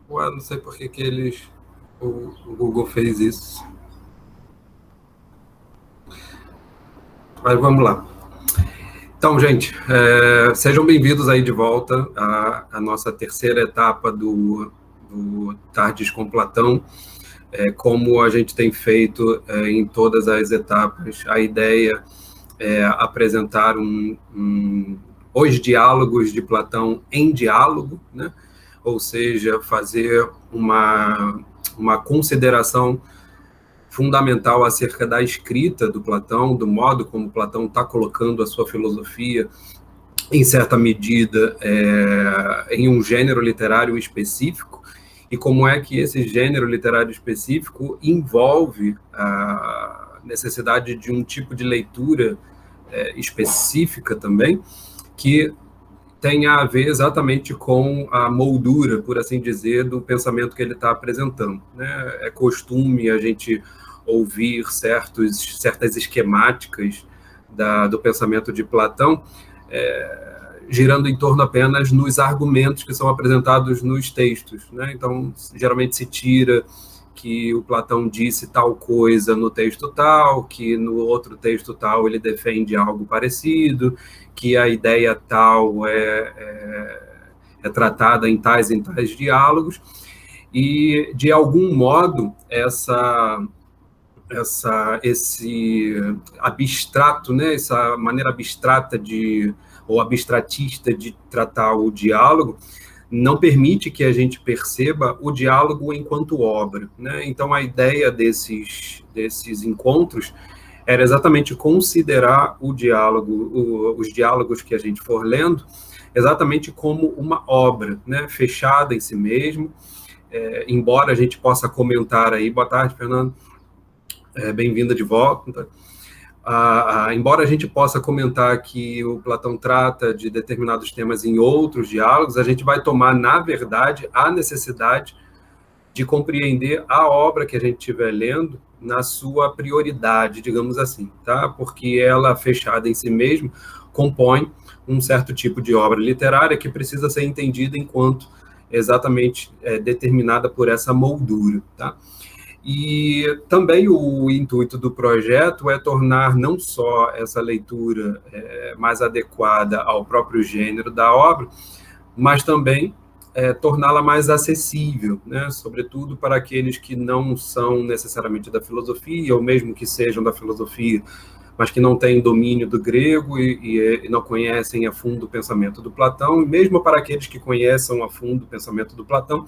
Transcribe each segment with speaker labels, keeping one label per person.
Speaker 1: Ué, não sei por que o Google fez isso. Mas vamos lá. Então, gente, sejam bem-vindos aí de volta à nossa terceira etapa do Tardes com Platão. Como a gente tem feito em todas as etapas, a ideia é apresentar os diálogos de Platão em diálogo, né? Ou seja, fazer uma consideração fundamental acerca da escrita do Platão, do modo como Platão está colocando a sua filosofia, em certa medida, em um gênero literário específico, e como é que esse gênero literário específico envolve a necessidade de um tipo de leitura específica também, que tem a ver exatamente com a moldura, por assim dizer, do pensamento que ele está apresentando, né? É costume a gente ouvir certas esquemáticas do pensamento de Platão, girando em torno apenas nos argumentos que são apresentados nos textos, né? Então, geralmente se tira que o Platão disse tal coisa no texto tal, que no outro texto tal ele defende algo parecido, que a ideia tal é tratada em tais diálogos, e, de algum modo, esse abstrato, né, essa maneira abstrata ou abstratista de tratar o diálogo, não permite que a gente perceba o diálogo enquanto obra, né? Então, a ideia desses encontros era exatamente considerar o diálogo, os diálogos que a gente for lendo, exatamente como uma obra, né? Fechada em si mesmo, embora a gente possa comentar aí. Boa tarde, Fernando. Bem-vinda de volta. Embora a gente possa comentar que o Platão trata de determinados temas em outros diálogos, a gente vai tomar, na verdade, a necessidade de compreender a obra que a gente estiver lendo na sua prioridade, digamos assim, tá? Porque ela, fechada em si mesma, compõe um certo tipo de obra literária que precisa ser entendida enquanto exatamente determinada por essa moldura, tá? E também o intuito do projeto é tornar não só essa leitura mais adequada ao próprio gênero da obra, mas também torná-la mais acessível, né? Sobretudo para aqueles que não são necessariamente da filosofia, ou mesmo que sejam da filosofia, mas que não têm domínio do grego e não conhecem a fundo o pensamento do Platão, e mesmo para aqueles que conheçam a fundo o pensamento do Platão,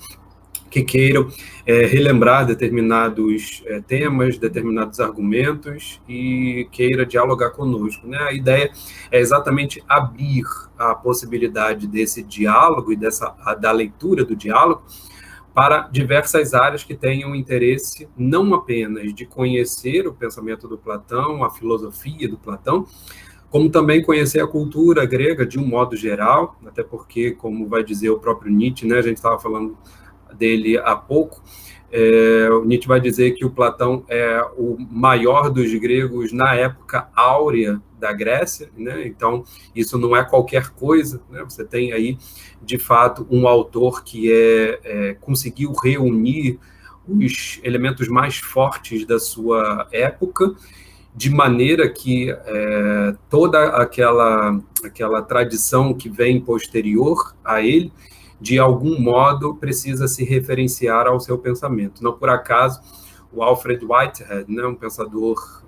Speaker 1: que queiram relembrar determinados temas, determinados argumentos e queira dialogar conosco, né? A ideia é exatamente abrir a possibilidade desse diálogo e da leitura do diálogo para diversas áreas que tenham interesse não apenas de conhecer o pensamento do Platão, a filosofia do Platão, como também conhecer a cultura grega de um modo geral, até porque, como vai dizer o próprio Nietzsche, né, a gente estava falando dele há pouco, o Nietzsche vai dizer que o Platão é o maior dos gregos na época áurea da Grécia, né? Então, isso não é qualquer coisa, né? Você tem aí, de fato, um autor que conseguiu reunir os elementos mais fortes da sua época, de maneira que toda aquela tradição que vem posterior a ele, de algum modo, precisa se referenciar ao seu pensamento. Não por acaso, o Alfred Whitehead, né, um pensador,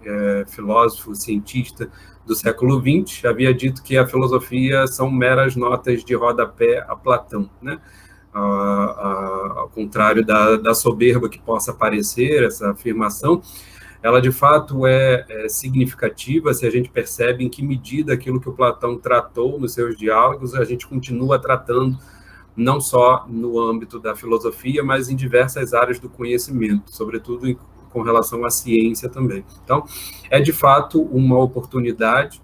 Speaker 1: filósofo, cientista do século XX, havia dito que a filosofia são meras notas de rodapé a Platão, né? Ao contrário da soberba que possa parecer essa afirmação, ela de fato é significativa se a gente percebe em que medida aquilo que o Platão tratou nos seus diálogos, a gente continua tratando não só no âmbito da filosofia, mas em diversas áreas do conhecimento, sobretudo com relação à ciência também. Então, é de fato uma oportunidade,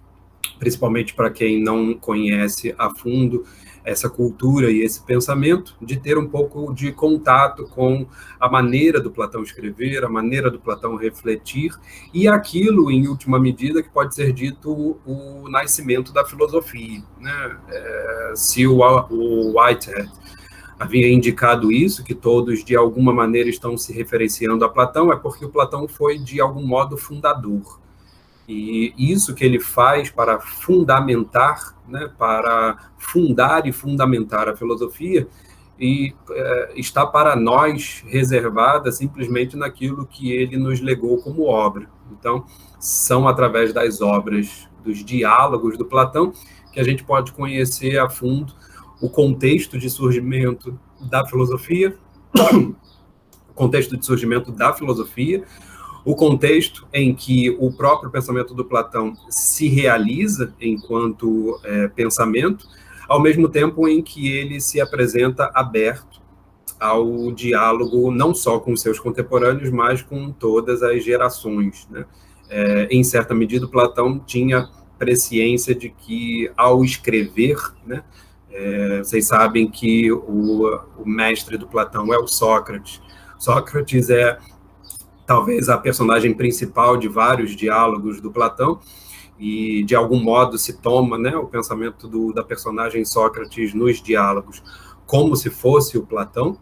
Speaker 1: principalmente para quem não conhece a fundo essa cultura e esse pensamento, de ter um pouco de contato com a maneira do Platão escrever, a maneira do Platão refletir, e aquilo, em última medida, que pode ser dito o nascimento da filosofia, né? Se o Whitehead havia indicado isso, que todos, de alguma maneira, estão se referenciando a Platão, é porque o Platão foi, de algum modo, fundador. E isso que ele faz para fundamentar, né, para fundar e fundamentar a filosofia, e está para nós reservada simplesmente naquilo que ele nos legou como obra. Então, são através das obras, dos diálogos do Platão, que a gente pode conhecer a fundo o contexto de surgimento da filosofia, o contexto em que o próprio pensamento do Platão se realiza enquanto pensamento, ao mesmo tempo em que ele se apresenta aberto ao diálogo não só com seus contemporâneos, mas com todas as gerações, né? Em certa medida, Platão tinha presciência de que, ao escrever, né, vocês sabem que o mestre do Platão é o Sócrates. Sócrates é talvez a personagem principal de vários diálogos do Platão, e de algum modo se toma, né, o pensamento da personagem Sócrates nos diálogos como se fosse o Platão,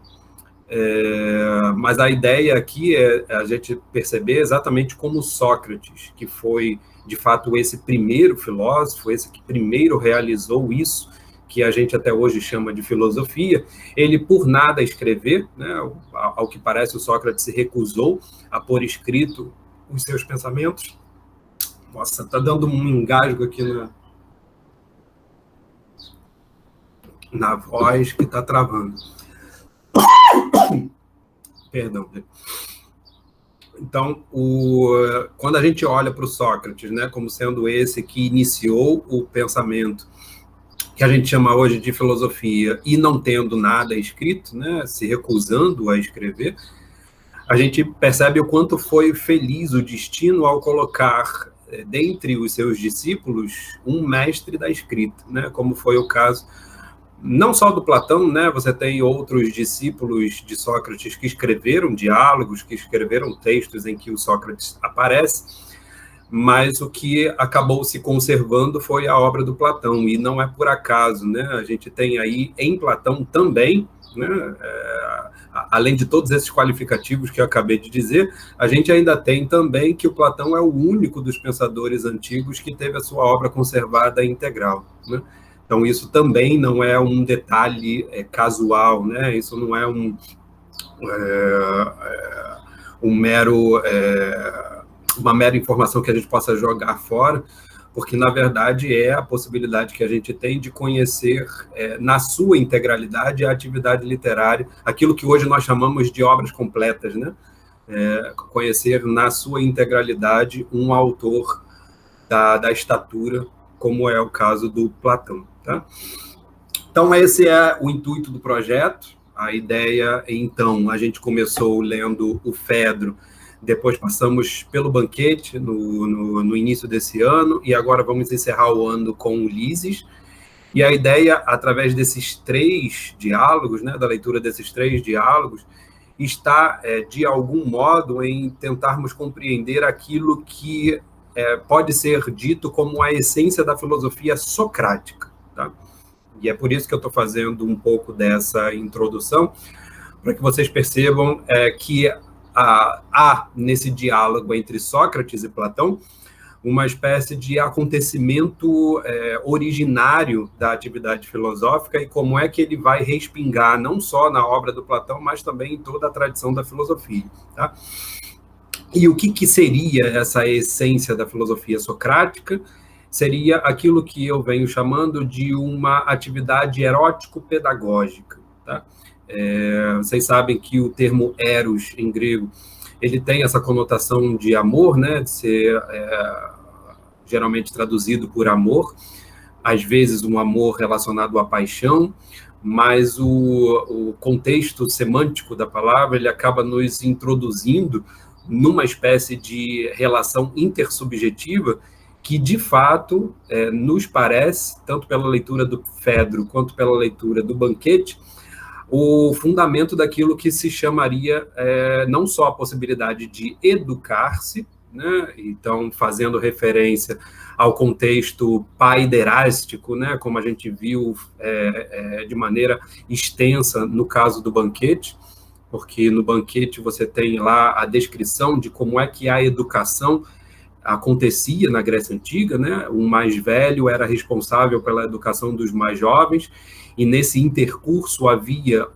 Speaker 1: mas a ideia aqui é a gente perceber exatamente como Sócrates, que foi de fato esse primeiro filósofo, esse que primeiro realizou isso, que a gente até hoje chama de filosofia, ele por nada escrever, né, ao que parece o Sócrates se recusou a pôr escrito os seus pensamentos. Nossa, está dando um engasgo aqui na voz que está travando. Perdão. Então, quando a gente olha para o Sócrates, né, como sendo esse que iniciou o pensamento que a gente chama hoje de filosofia, e não tendo nada escrito, né, se recusando a escrever, a gente percebe o quanto foi feliz o destino ao colocar dentre os seus discípulos um mestre da escrita, né, como foi o caso não só do Platão, né, você tem outros discípulos de Sócrates que escreveram diálogos, que escreveram textos em que o Sócrates aparece, mas o que acabou se conservando foi a obra do Platão, e não é por acaso, né? A gente tem aí em Platão também, né, além de todos esses qualificativos que eu acabei de dizer, a gente ainda tem também que o Platão é o único dos pensadores antigos que teve a sua obra conservada integral, né? Então isso também não é um detalhe casual, né? Isso não é um mero uma mera informação que a gente possa jogar fora, porque, na verdade, é a possibilidade que a gente tem de conhecer, na sua integralidade, a atividade literária, aquilo que hoje nós chamamos de obras completas, né? Conhecer, na sua integralidade, um autor da estatura, como é o caso do Platão, tá? Então, esse é o intuito do projeto. A ideia, então, a gente começou lendo o Fedro, depois passamos pelo Banquete no início desse ano, e agora vamos encerrar o ano com Ulisses. E a ideia, através desses 3 diálogos, né, da leitura desses 3 diálogos, está, de algum modo, em tentarmos compreender aquilo que pode ser dito como a essência da filosofia socrática, tá? E é por isso que eu estou fazendo um pouco dessa introdução, para que vocês percebam que há nesse diálogo entre Sócrates e Platão uma espécie de acontecimento originário da atividade filosófica, e como é que ele vai respingar não só na obra do Platão, mas também em toda a tradição da filosofia, tá? E o que seria essa essência da filosofia socrática? Seria aquilo que eu venho chamando de uma atividade erótico-pedagógica, tá? Vocês sabem que o termo eros, em grego, ele tem essa conotação de amor, né, de ser geralmente traduzido por amor, às vezes um amor relacionado à paixão, mas o contexto semântico da palavra, ele acaba nos introduzindo numa espécie de relação intersubjetiva que, de fato, nos parece, tanto pela leitura do Fedro quanto pela leitura do Banquete, o fundamento daquilo que se chamaria não só a possibilidade de educar-se, né? Então, fazendo referência ao contexto paiderástico, né? Como a gente viu de maneira extensa no caso do Banquete, porque no Banquete você tem lá a descrição de como é que a educação acontecia na Grécia Antiga, né? O mais velho era responsável pela educação dos mais jovens, e nesse intercurso havia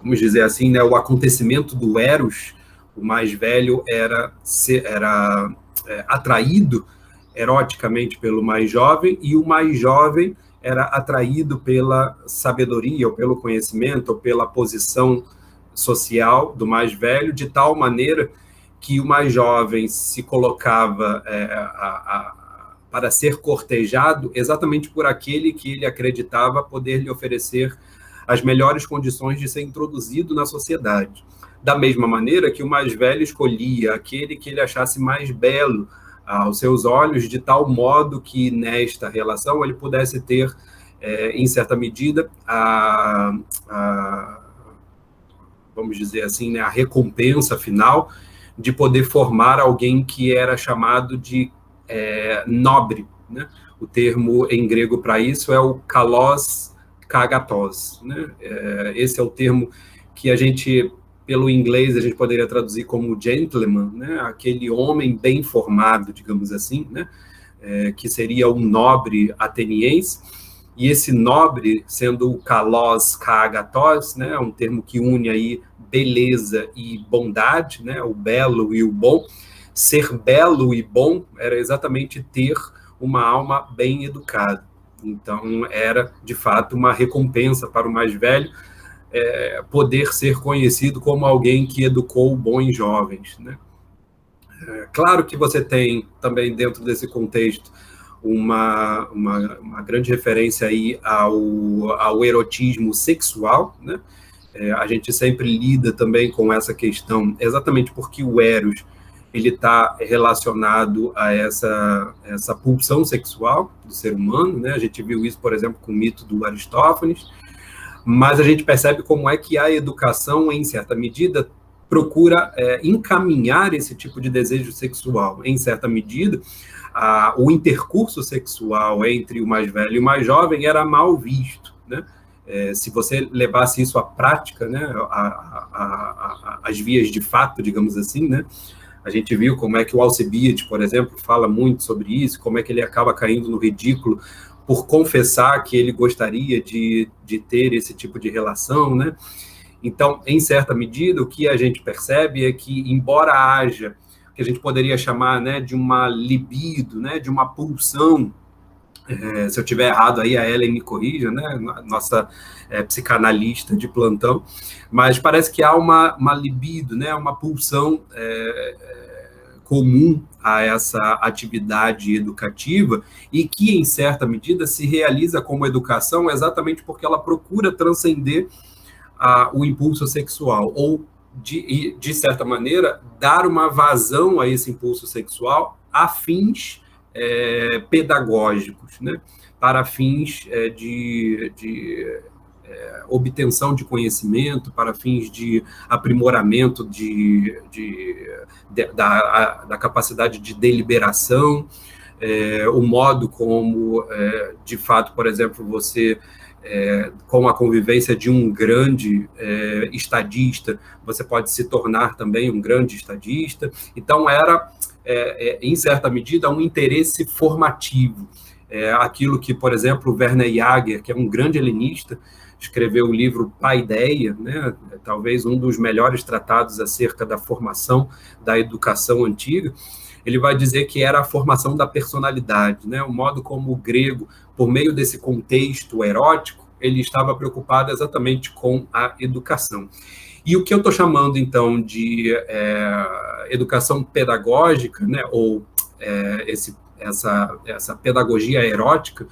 Speaker 1: vamos dizer assim, né, o acontecimento do Eros. O mais velho era atraído eroticamente pelo mais jovem, e o mais jovem era atraído pela sabedoria, ou pelo conhecimento, ou pela posição social do mais velho, de tal maneira que o mais jovem se colocava para ser cortejado exatamente por aquele que ele acreditava poder lhe oferecer as melhores condições de ser introduzido na sociedade. Da mesma maneira que o mais velho escolhia aquele que ele achasse mais belo aos seus olhos, de tal modo que nesta relação ele pudesse ter, em certa medida, vamos dizer assim, né, a recompensa final de poder formar alguém que era chamado de nobre, né? O termo em grego para isso é o kalos kagatos, né? Esse é o termo que a gente, pelo inglês, a gente poderia traduzir como gentleman, né? Aquele homem bem formado, digamos assim, né? Que seria um nobre ateniense. E esse nobre, sendo o kalos kagatos, né? Um termo que une aí beleza e bondade, né? O belo e o bom. Ser belo e bom era exatamente ter uma alma bem educada. Então, era, de fato, uma recompensa para o mais velho poder ser conhecido como alguém que educou bons jovens, né? Claro que você tem também, dentro desse contexto, uma grande referência aí ao erotismo sexual, né? A gente sempre lida também com essa questão, exatamente porque o eros ele está relacionado a essa pulsão sexual do ser humano, né? A gente viu isso, por exemplo, com o mito do Aristófanes, mas a gente percebe como é que a educação, em certa medida, procura encaminhar esse tipo de desejo sexual. Em certa medida, o intercurso sexual entre o mais velho e o mais jovem era mal visto, né? Se você levasse isso à prática, né, as vias de fato, digamos assim, né? A gente viu como é que o Alcibiades, por exemplo, fala muito sobre isso, como é que ele acaba caindo no ridículo por confessar que ele gostaria de ter esse tipo de relação, né? Então, em certa medida, o que a gente percebe é que, embora haja o que a gente poderia chamar, né, de uma libido, né, de uma pulsão, se eu estiver errado aí, a Ellen me corrija, né, nossa psicanalista de plantão, mas parece que há uma libido, né, uma pulsão comum a essa atividade educativa e que, em certa medida, se realiza como educação exatamente porque ela procura transcender o impulso sexual, ou, de certa maneira, dar uma vazão a esse impulso sexual a fins pedagógicos, né? Para fins de obtenção de conhecimento, para fins de aprimoramento da capacidade de deliberação, o modo como, de fato, por exemplo, você, com a convivência de um grande estadista, você pode se tornar também um grande estadista. Então, era, em certa medida, um interesse formativo. Aquilo que, por exemplo, Werner Jaeger, que é um grande helenista, escreveu o livro Paideia, né, talvez um dos melhores tratados acerca da formação da educação antiga. Ele vai dizer que era a formação da personalidade, né, o modo como o grego, por meio desse contexto erótico, ele estava preocupado exatamente com a educação. E o que eu estou chamando, então, de educação pedagógica, né, ou essa pedagogia erótica,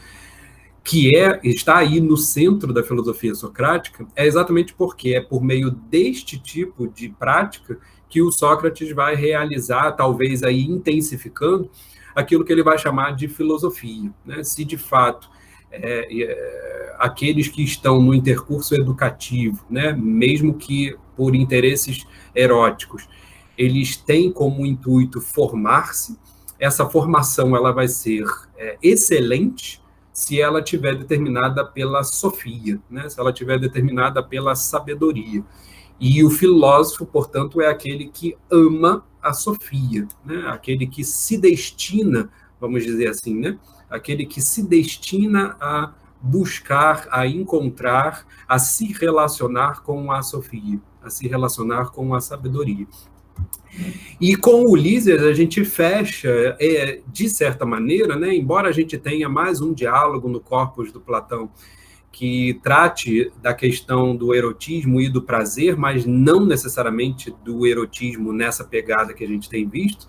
Speaker 1: que está aí no centro da filosofia socrática, é exatamente porque é por meio deste tipo de prática que o Sócrates vai realizar, talvez aí intensificando, aquilo que ele vai chamar de filosofia, né? Se de fato aqueles que estão no intercurso educativo, né, mesmo que por interesses eróticos, eles têm como intuito formar-se, essa formação ela vai ser excelente se ela tiver determinada pela sofia, né, se ela tiver determinada pela sabedoria. E o filósofo, portanto, é aquele que ama a sofia, né, aquele que se destina, vamos dizer assim, né, aquele que se destina a buscar, a encontrar, a se relacionar com a sofia, a se relacionar com a sabedoria. E com Ulisses a gente fecha, de certa maneira, né, embora a gente tenha mais um diálogo no corpus do Platão que trate da questão do erotismo e do prazer, mas não necessariamente do erotismo nessa pegada que a gente tem visto,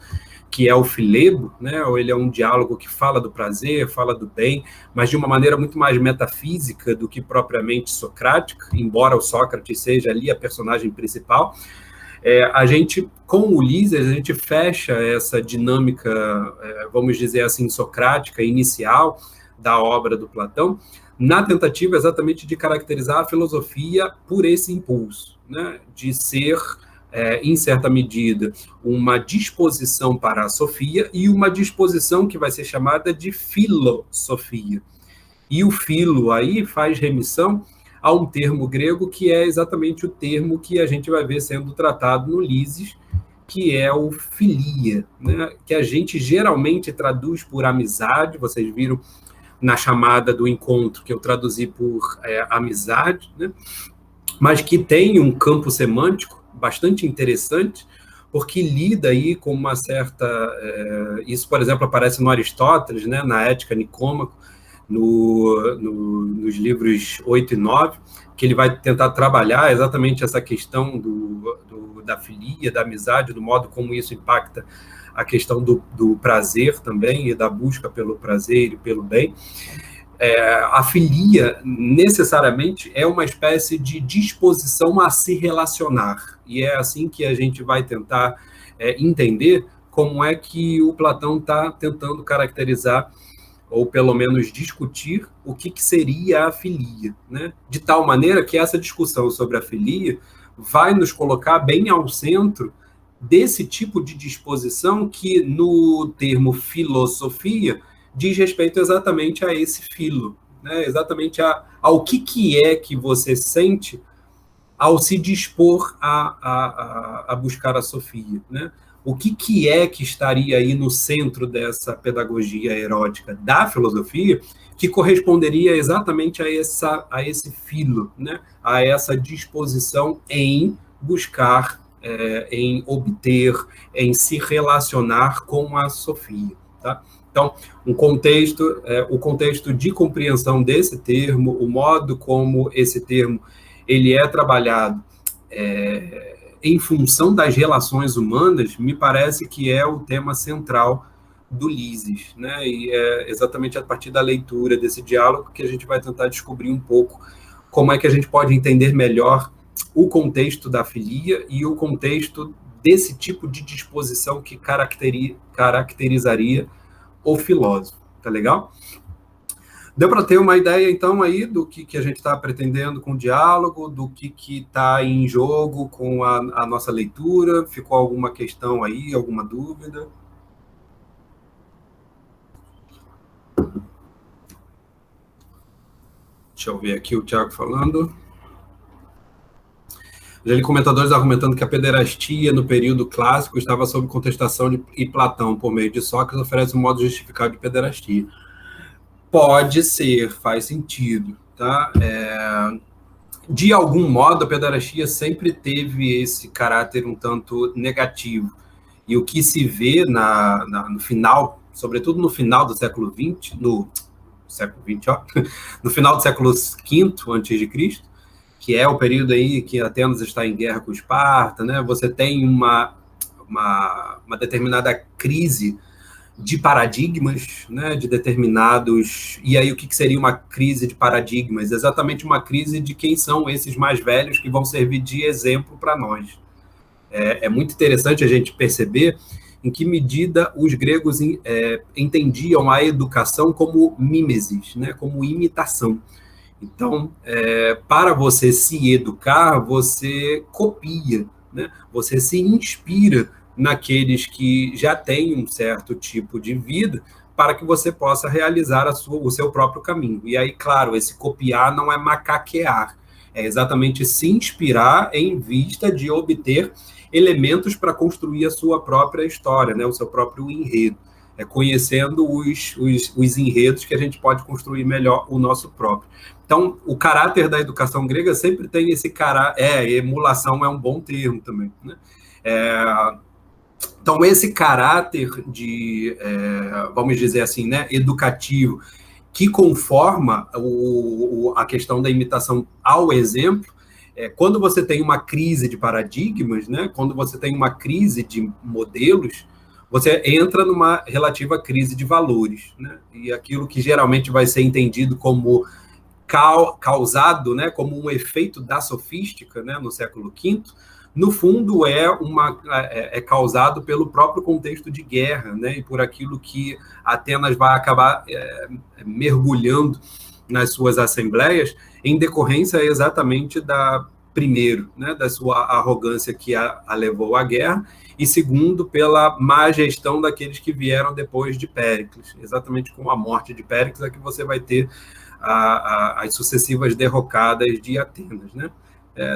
Speaker 1: que é o Filebo, né? Ou ele é um diálogo que fala do prazer, fala do bem, mas de uma maneira muito mais metafísica do que propriamente socrática, embora o Sócrates seja ali a personagem principal. A gente, com Ulisses, a gente fecha essa dinâmica, vamos dizer assim, socrática, inicial da obra do Platão, na tentativa exatamente de caracterizar a filosofia por esse impulso, né? De ser em certa medida, uma disposição para a sofia e uma disposição que vai ser chamada de filosofia. E o filo aí faz remissão a um termo grego que é exatamente o termo que a gente vai ver sendo tratado no Lises, que é o filia, né? Que a gente geralmente traduz por amizade, vocês viram na chamada do encontro que eu traduzi por amizade, né? Mas que tem um campo semântico bastante interessante, porque lida aí com uma certa... isso, por exemplo, aparece no Aristóteles, né, na Ética Nicômaco, nos livros 8 e 9, que ele vai tentar trabalhar exatamente essa questão da filia, da amizade, do modo como isso impacta a questão do prazer também, e da busca pelo prazer e pelo bem. A filia, necessariamente, é uma espécie de disposição a se relacionar. E é assim que a gente vai tentar entender como é que o Platão está tentando caracterizar, ou pelo menos discutir, o que seria a filia, né? De tal maneira que essa discussão sobre a filia vai nos colocar bem ao centro desse tipo de disposição que, no termo filosofia, diz respeito exatamente a esse filo, né? Exatamente ao que é que você sente ao se dispor a buscar a sofia, né? O que é que estaria aí no centro dessa pedagogia erótica da filosofia que corresponderia exatamente a esse filo, né? A essa disposição em buscar, em obter, em se relacionar com a sofia, tá? Então, o contexto de compreensão desse termo, o modo como esse termo ele é trabalhado em função das relações humanas, me parece que é o tema central do Lises, né? E é exatamente a partir da leitura desse diálogo que a gente vai tentar descobrir um pouco como é que a gente pode entender melhor o contexto da filia e o contexto desse tipo de disposição que caracterizaria o filósofo, tá legal? Deu para ter uma ideia, então, aí do que a gente está pretendendo com o diálogo, do que está em jogo com a nossa leitura? Ficou alguma questão aí, alguma dúvida? Deixa eu ver aqui o Tiago falando. Já li comentadores argumentando que a pederastia no período clássico estava sob contestação e Platão, por meio de Sócrates, oferece um modo justificável de pederastia. Pode ser, faz sentido, tá? De algum modo, a pederastia sempre teve esse caráter um tanto negativo. E o que se vê no final, sobretudo no final do século XX, no final do século V a.C., que é o período aí que Atenas está em guerra com Esparta, né? Você tem uma determinada crise de paradigmas, né, de determinados... E aí o que seria uma crise de paradigmas? Exatamente uma crise de quem são esses mais velhos que vão servir de exemplo para nós. É muito interessante a gente perceber em que medida os gregos entendiam a educação como mimesis, né, como imitação. Então, para você se educar, você copia, né? Você se inspira naqueles que já têm um certo tipo de vida para que você possa realizar o seu próprio caminho. E aí, claro, esse copiar não é macaquear, é exatamente se inspirar em vista de obter elementos para construir a sua própria história, né? O seu próprio enredo. É conhecendo os enredos que a gente pode construir melhor o nosso próprio. Então, o caráter da educação grega sempre tem esse caráter. Emulação é um bom termo também, né? Então, esse caráter de, vamos dizer assim, né, educativo, que conforma a questão da imitação ao exemplo, quando você tem uma crise de paradigmas, né, quando você tem uma crise de modelos, você entra numa relativa crise de valores, né? E aquilo que geralmente vai ser entendido como causado, né, como um efeito da sofística, né, no século V, no fundo é causado pelo próprio contexto de guerra, né, e por aquilo que Atenas vai acabar mergulhando nas suas assembleias, em decorrência exatamente primeiro, né, da sua arrogância que a levou à guerra, e segundo, pela má gestão daqueles que vieram depois de Péricles. Exatamente com a morte de Péricles é que você vai ter as sucessivas derrocadas de Atenas, né?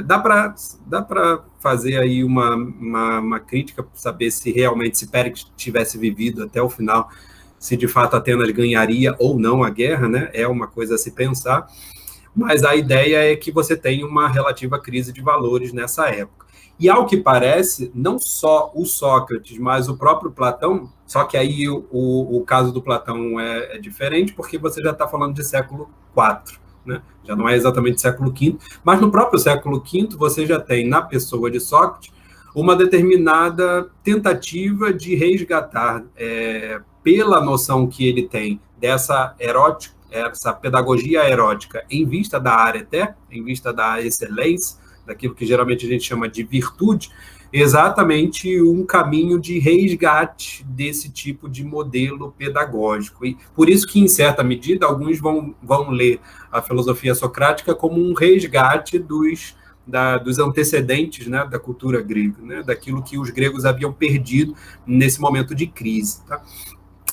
Speaker 1: Dá para fazer aí uma crítica para saber se realmente, se Péricles tivesse vivido até o final, se de fato Atenas ganharia ou não a guerra, né? É uma coisa a se pensar, mas a ideia é que você tem uma relativa crise de valores nessa época. E, ao que parece, não só o Sócrates, mas o próprio Platão, só que aí o caso do Platão é diferente, porque você já está falando de século IV, né? Já não é exatamente século V, mas no próprio século V você já tem, na pessoa de Sócrates, uma determinada tentativa de resgatar, pela noção que ele tem dessa essa pedagogia erótica em vista da arete, em vista da excelência, daquilo que geralmente a gente chama de virtude, exatamente um caminho de resgate desse tipo de modelo pedagógico. E por isso que, em certa medida, alguns vão ler a filosofia socrática como um resgate dos antecedentes, né, da cultura grega, né, daquilo que os gregos haviam perdido nesse momento de crise. Tá?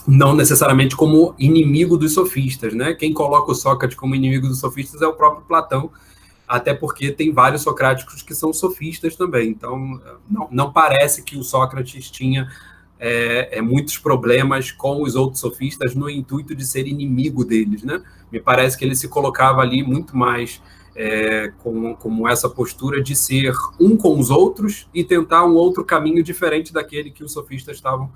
Speaker 1: Não necessariamente como inimigo dos sofistas, né? Quem coloca o Sócrates como inimigo dos sofistas é o próprio Platão, até porque tem vários socráticos que são sofistas também. Então, não parece que o Sócrates tinha muitos problemas com os outros sofistas no intuito de ser inimigo deles, né? Me parece que ele se colocava ali muito mais como essa postura de ser um com os outros e tentar um outro caminho diferente daquele que os sofistas estavam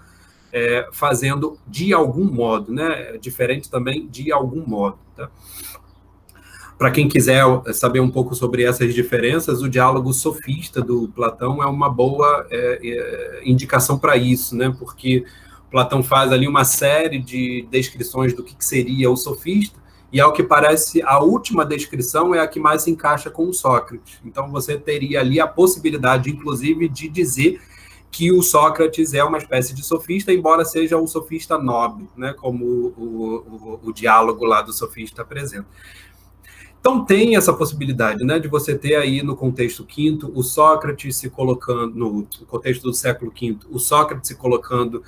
Speaker 1: fazendo de algum modo, né? Diferente também de algum modo, tá? Para quem quiser saber um pouco sobre essas diferenças, o diálogo sofista do Platão é uma boa indicação para isso, né? Porque Platão faz ali uma série de descrições do que seria o sofista, e, ao que parece, a última descrição é a que mais se encaixa com o Sócrates. Então, você teria ali a possibilidade, inclusive, de dizer que o Sócrates é uma espécie de sofista, embora seja um sofista nobre, né? Como o diálogo lá do sofista apresenta. Então, tem essa possibilidade, né, de você ter aí no contexto V o Sócrates se colocando, no contexto do século V, o Sócrates se colocando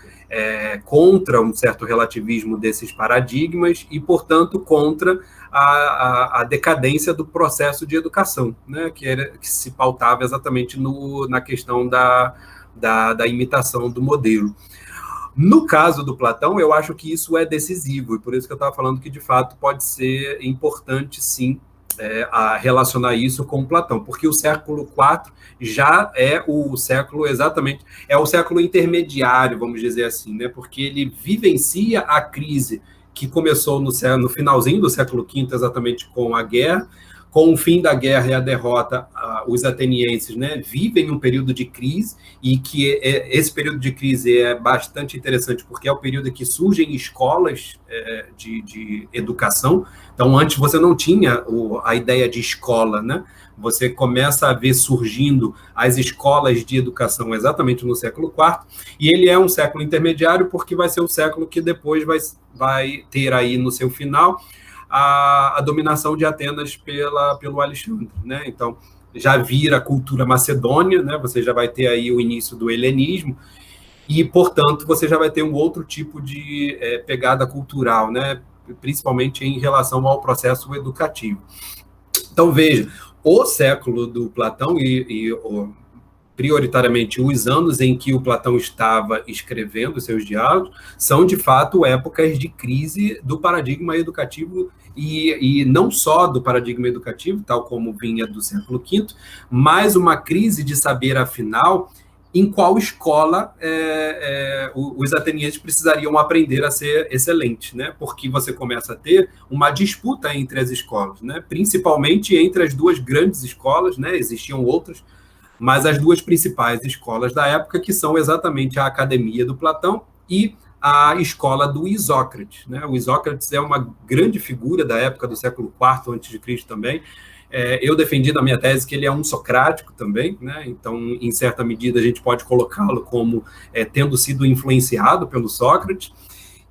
Speaker 1: contra um certo relativismo desses paradigmas e, portanto, contra a decadência do processo de educação, né, que se pautava exatamente na questão da imitação do modelo. No caso do Platão, eu acho que isso é decisivo, e por isso que eu estava falando que, de fato, pode ser importante, sim, a relacionar isso com Platão, porque o século IV já é o século exatamente, é o século intermediário, vamos dizer assim, né? Porque ele vivencia a crise que começou no finalzinho do século V, exatamente com a guerra, Com o fim da guerra e a derrota, os atenienses, né, vivem um período de crise, e que esse período de crise é bastante interessante, porque é o período em que surgem escolas de educação. Então, antes você não tinha a ideia de escola, né? Você começa a ver surgindo as escolas de educação exatamente no século IV, e ele é um século intermediário, porque vai ser o século que depois vai ter aí no seu final a dominação de Atenas pelo Alexandre, né? Então, já vira a cultura macedônia, né? Você já vai ter aí o início do helenismo, e, portanto, você já vai ter um outro tipo de pegada cultural, né? Principalmente em relação ao processo educativo. Então, veja, o século do Platão prioritariamente os anos em que o Platão estava escrevendo seus diálogos, são, de fato, épocas de crise do paradigma educativo, e não só do paradigma educativo, tal como vinha do século V, mas uma crise de saber, afinal, em qual escola os atenienses precisariam aprender a ser excelentes, né? Porque você começa a ter uma disputa entre as escolas, né? Principalmente entre as duas grandes escolas, né? Existiam outras, mas as duas principais escolas da época, que são exatamente a Academia do Platão e a escola do Isócrates, né? O Isócrates é uma grande figura da época do século IV a.C. também. Eu defendi na minha tese que ele é um socrático também, né? Então, em certa medida, a gente pode colocá-lo como tendo sido influenciado pelo Sócrates,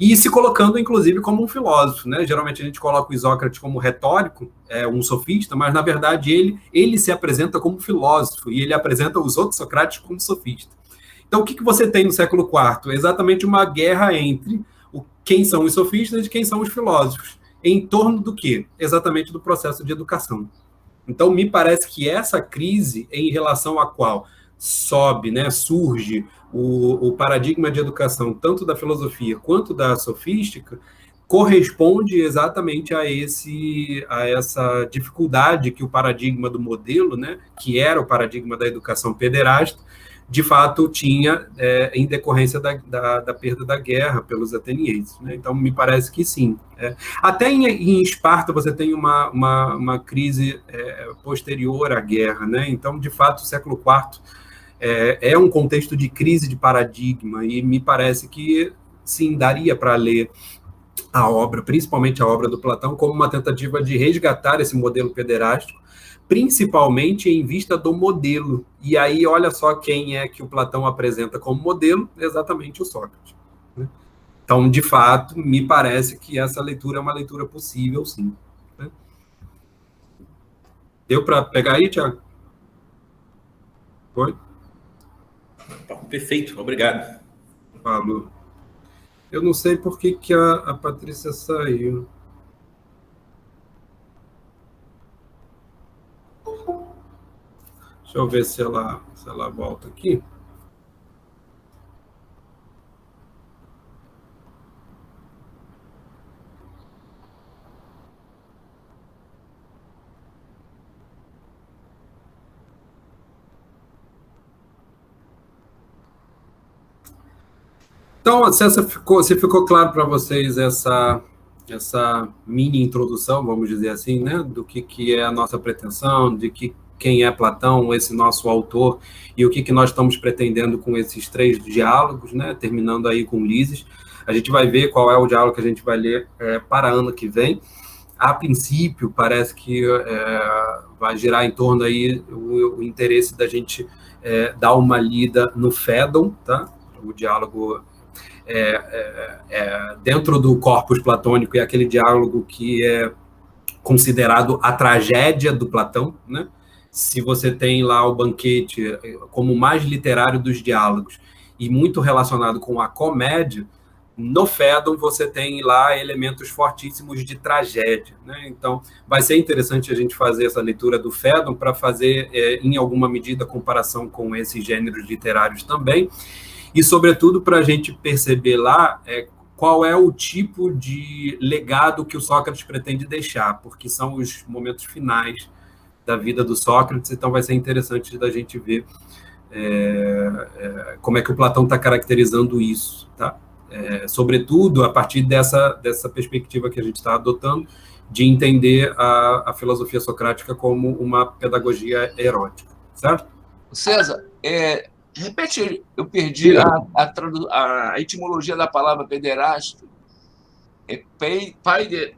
Speaker 1: e se colocando, inclusive, como um filósofo, né? Geralmente a gente coloca o Isócrates como retórico, um sofista, mas, na verdade, ele se apresenta como filósofo, e ele apresenta os outros Socrates como sofista. Então, o que você tem no século IV? Exatamente uma guerra entre quem são os sofistas e quem são os filósofos. Em torno do quê? Exatamente do processo de educação. Então, me parece que essa crise, em relação à qual surge o paradigma de educação, tanto da filosofia quanto da sofística, corresponde exatamente a essa dificuldade que o paradigma do modelo, né, que era o paradigma da educação pederasta, de fato tinha em decorrência da perda da guerra pelos atenienses, né? Então, me parece que sim. Até em Esparta você tem uma crise posterior à guerra, né? Então, de fato, o século IV é um contexto de crise de paradigma, e me parece que, sim, daria para ler a obra, principalmente a obra do Platão, como uma tentativa de resgatar esse modelo pederástico, principalmente em vista do modelo. E aí, olha só quem é que o Platão apresenta como modelo, exatamente o Sócrates, né? Então, de fato, me parece que essa leitura é uma leitura possível, sim, né? Deu para pegar aí, Tiago? Foi?
Speaker 2: Perfeito, obrigado.
Speaker 1: Falou. Eu não sei por que a Patrícia saiu. Deixa eu ver se ela volta aqui. Então, se ficou claro para vocês essa mini introdução, vamos dizer assim, né, do que é a nossa pretensão, de quem é Platão, esse nosso autor, e o que nós estamos pretendendo com esses 3 diálogos, né, terminando aí com Ulisses. A gente vai ver qual é o diálogo que a gente vai ler para ano que vem. A princípio, parece que vai girar em torno aí o interesse da gente dar uma lida no Fédon, tá? O diálogo dentro do corpus platônico é aquele diálogo que é considerado a tragédia do Platão, né? Se você tem lá o banquete como o mais literário dos diálogos e muito relacionado com a comédia, no Fédon você tem lá elementos fortíssimos de tragédia, né? Então, vai ser interessante a gente fazer essa leitura do Fédon para fazer, em alguma medida, comparação com esses gêneros literários também, e, sobretudo, para a gente perceber lá qual é o tipo de legado que o Sócrates pretende deixar, porque são os momentos finais da vida do Sócrates, então vai ser interessante da gente ver como é que o Platão está caracterizando isso, tá? Sobretudo a partir dessa perspectiva que a gente está adotando, de entender a filosofia socrática como uma pedagogia erótica, certo?
Speaker 2: César, repete, eu perdi a etimologia da palavra pederasta. É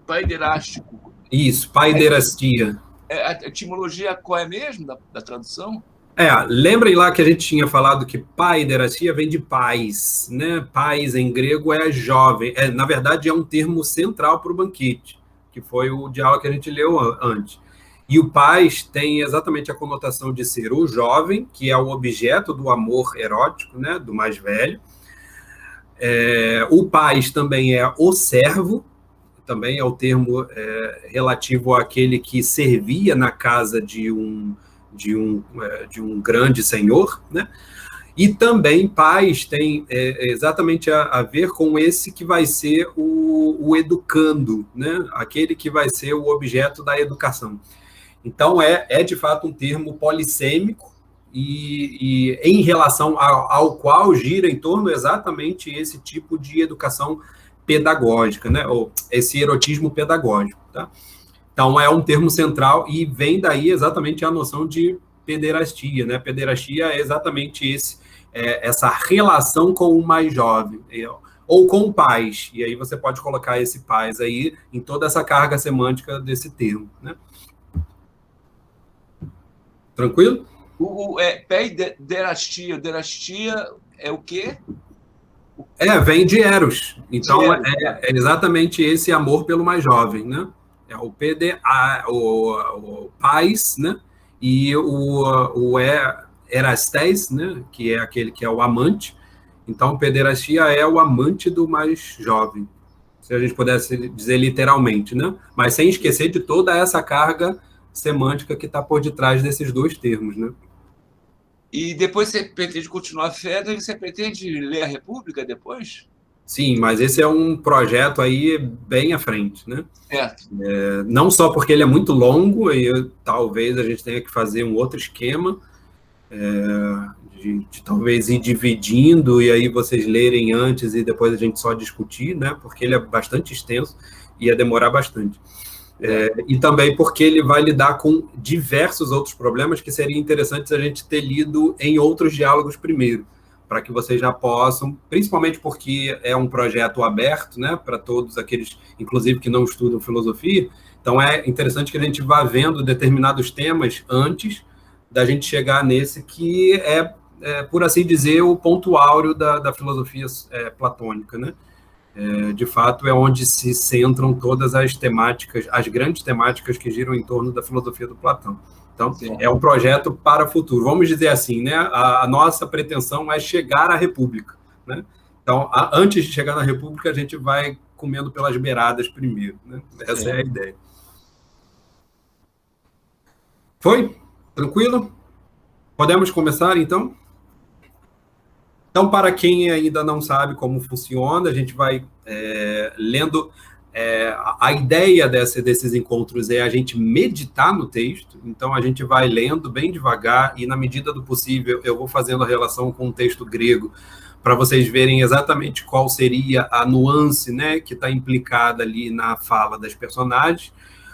Speaker 2: paiderástico.
Speaker 1: Isso, paiderastia.
Speaker 2: A etimologia qual é mesmo da tradução?
Speaker 1: Lembrem lá que a gente tinha falado que paiderastia vem de pais, né? Pais em grego é jovem. Na verdade, é um termo central para o banquete, que foi o diálogo que a gente leu antes. E o pais tem exatamente a conotação de ser o jovem, que é o objeto do amor erótico, né? Do mais velho. O pais também é o servo, também é o termo relativo àquele que servia na casa de um grande senhor, né? E também pais tem exatamente a ver com esse que vai ser o educando, né? Aquele que vai ser o objeto da educação. Então, é de fato um termo polissêmico e em relação ao qual gira em torno exatamente esse tipo de educação pedagógica, né? Ou esse erotismo pedagógico, tá? Então, é um termo central e vem daí exatamente a noção de pederastia, né? Pederastia é exatamente essa relação com o mais jovem, ou com pais, e aí você pode colocar esse pais aí em toda essa carga semântica desse termo, né? Tranquilo?
Speaker 2: Derastia é o quê?
Speaker 1: Vem de Eros. Então, é exatamente esse amor pelo mais jovem, né? É o PDA, o pais, né? E o Erastés, né? Que é aquele que é o amante. Então, pederastia é o amante do mais jovem, se a gente pudesse dizer literalmente, né? Mas sem esquecer de toda essa carga semântica que está por detrás desses dois termos, né?
Speaker 2: E depois você pretende continuar a Fedra e você pretende ler a República depois?
Speaker 1: Sim, mas esse é um projeto aí bem à frente, né?
Speaker 2: Certo.
Speaker 1: Não só porque ele é muito longo, e talvez a gente tenha que fazer um outro esquema, de talvez ir dividindo, e aí vocês lerem antes e depois a gente só discutir, né? Porque ele é bastante extenso e ia demorar bastante. E também porque ele vai lidar com diversos outros problemas que seria interessante a gente ter lido em outros diálogos primeiro, para que vocês já possam, principalmente porque é um projeto aberto, né, para todos aqueles, inclusive, que não estudam filosofia, então é interessante que a gente vá vendo determinados temas antes da gente chegar nesse que por assim dizer, o ponto áureo da filosofia platônica, né? De fato, é onde se centram todas as temáticas, as grandes temáticas que giram em torno da filosofia do Platão. Então, é um projeto para o futuro. Vamos dizer assim, né? A nossa pretensão é chegar à República, né? Então, antes de chegar na República, a gente vai comendo pelas beiradas primeiro, né? Essa é a ideia. Foi? Tranquilo? Podemos começar, então? Então, para quem ainda não sabe como funciona, a gente vai lendo. A ideia desses encontros é a gente meditar no texto, então a gente vai lendo bem devagar e, na medida do possível, eu vou fazendo a relação com o texto grego para vocês verem exatamente qual seria a nuance, né, que está implicada ali na fala das personagens,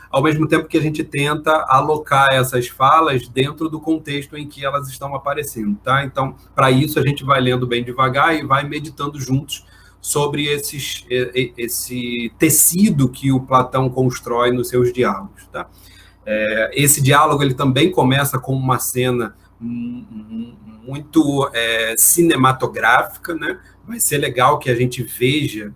Speaker 1: ao mesmo tempo que a gente tenta alocar essas falas dentro do contexto em que elas estão aparecendo, tá? Então, para isso, a gente vai lendo bem devagar e vai meditando juntos sobre esse tecido que o Platão constrói nos seus diálogos, tá? Esse diálogo, ele também começa com uma cena muito cinematográfica, né? Vai ser legal que a gente veja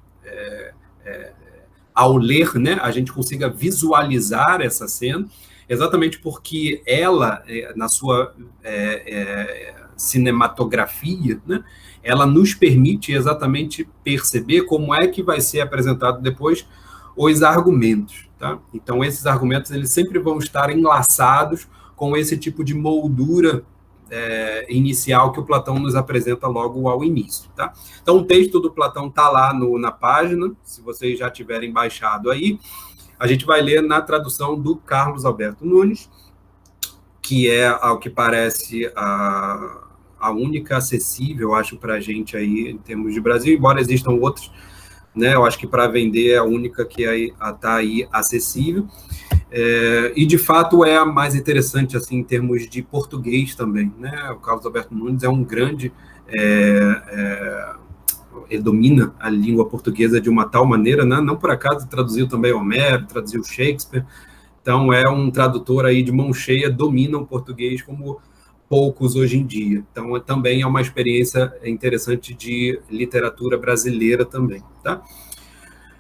Speaker 1: ao ler, né, a gente consiga visualizar essa cena, exatamente porque ela, na sua cinematografia, né, ela nos permite exatamente perceber como é que vai ser apresentado depois os argumentos, tá? Então, esses argumentos, eles sempre vão estar enlaçados com esse tipo de moldura inicial que o Platão nos apresenta logo ao início, tá? Então, o texto do Platão está lá na página, se vocês já tiverem baixado aí, a gente vai ler na tradução do Carlos Alberto Nunes, que é, ao que parece, a única acessível, acho, para a gente aí, em termos de Brasil, embora existam outros, né? Eu acho que para vender é a única que está aí acessível. E, de fato, é a mais interessante, assim, em termos de português também, né? O Carlos Alberto Nunes é um grande... ele domina a língua portuguesa de uma tal maneira, né? Não por acaso traduziu também Homero, traduziu Shakespeare. Então, é um tradutor aí de mão cheia, domina o português como poucos hoje em dia. Então, também é uma experiência interessante de literatura brasileira também, tá?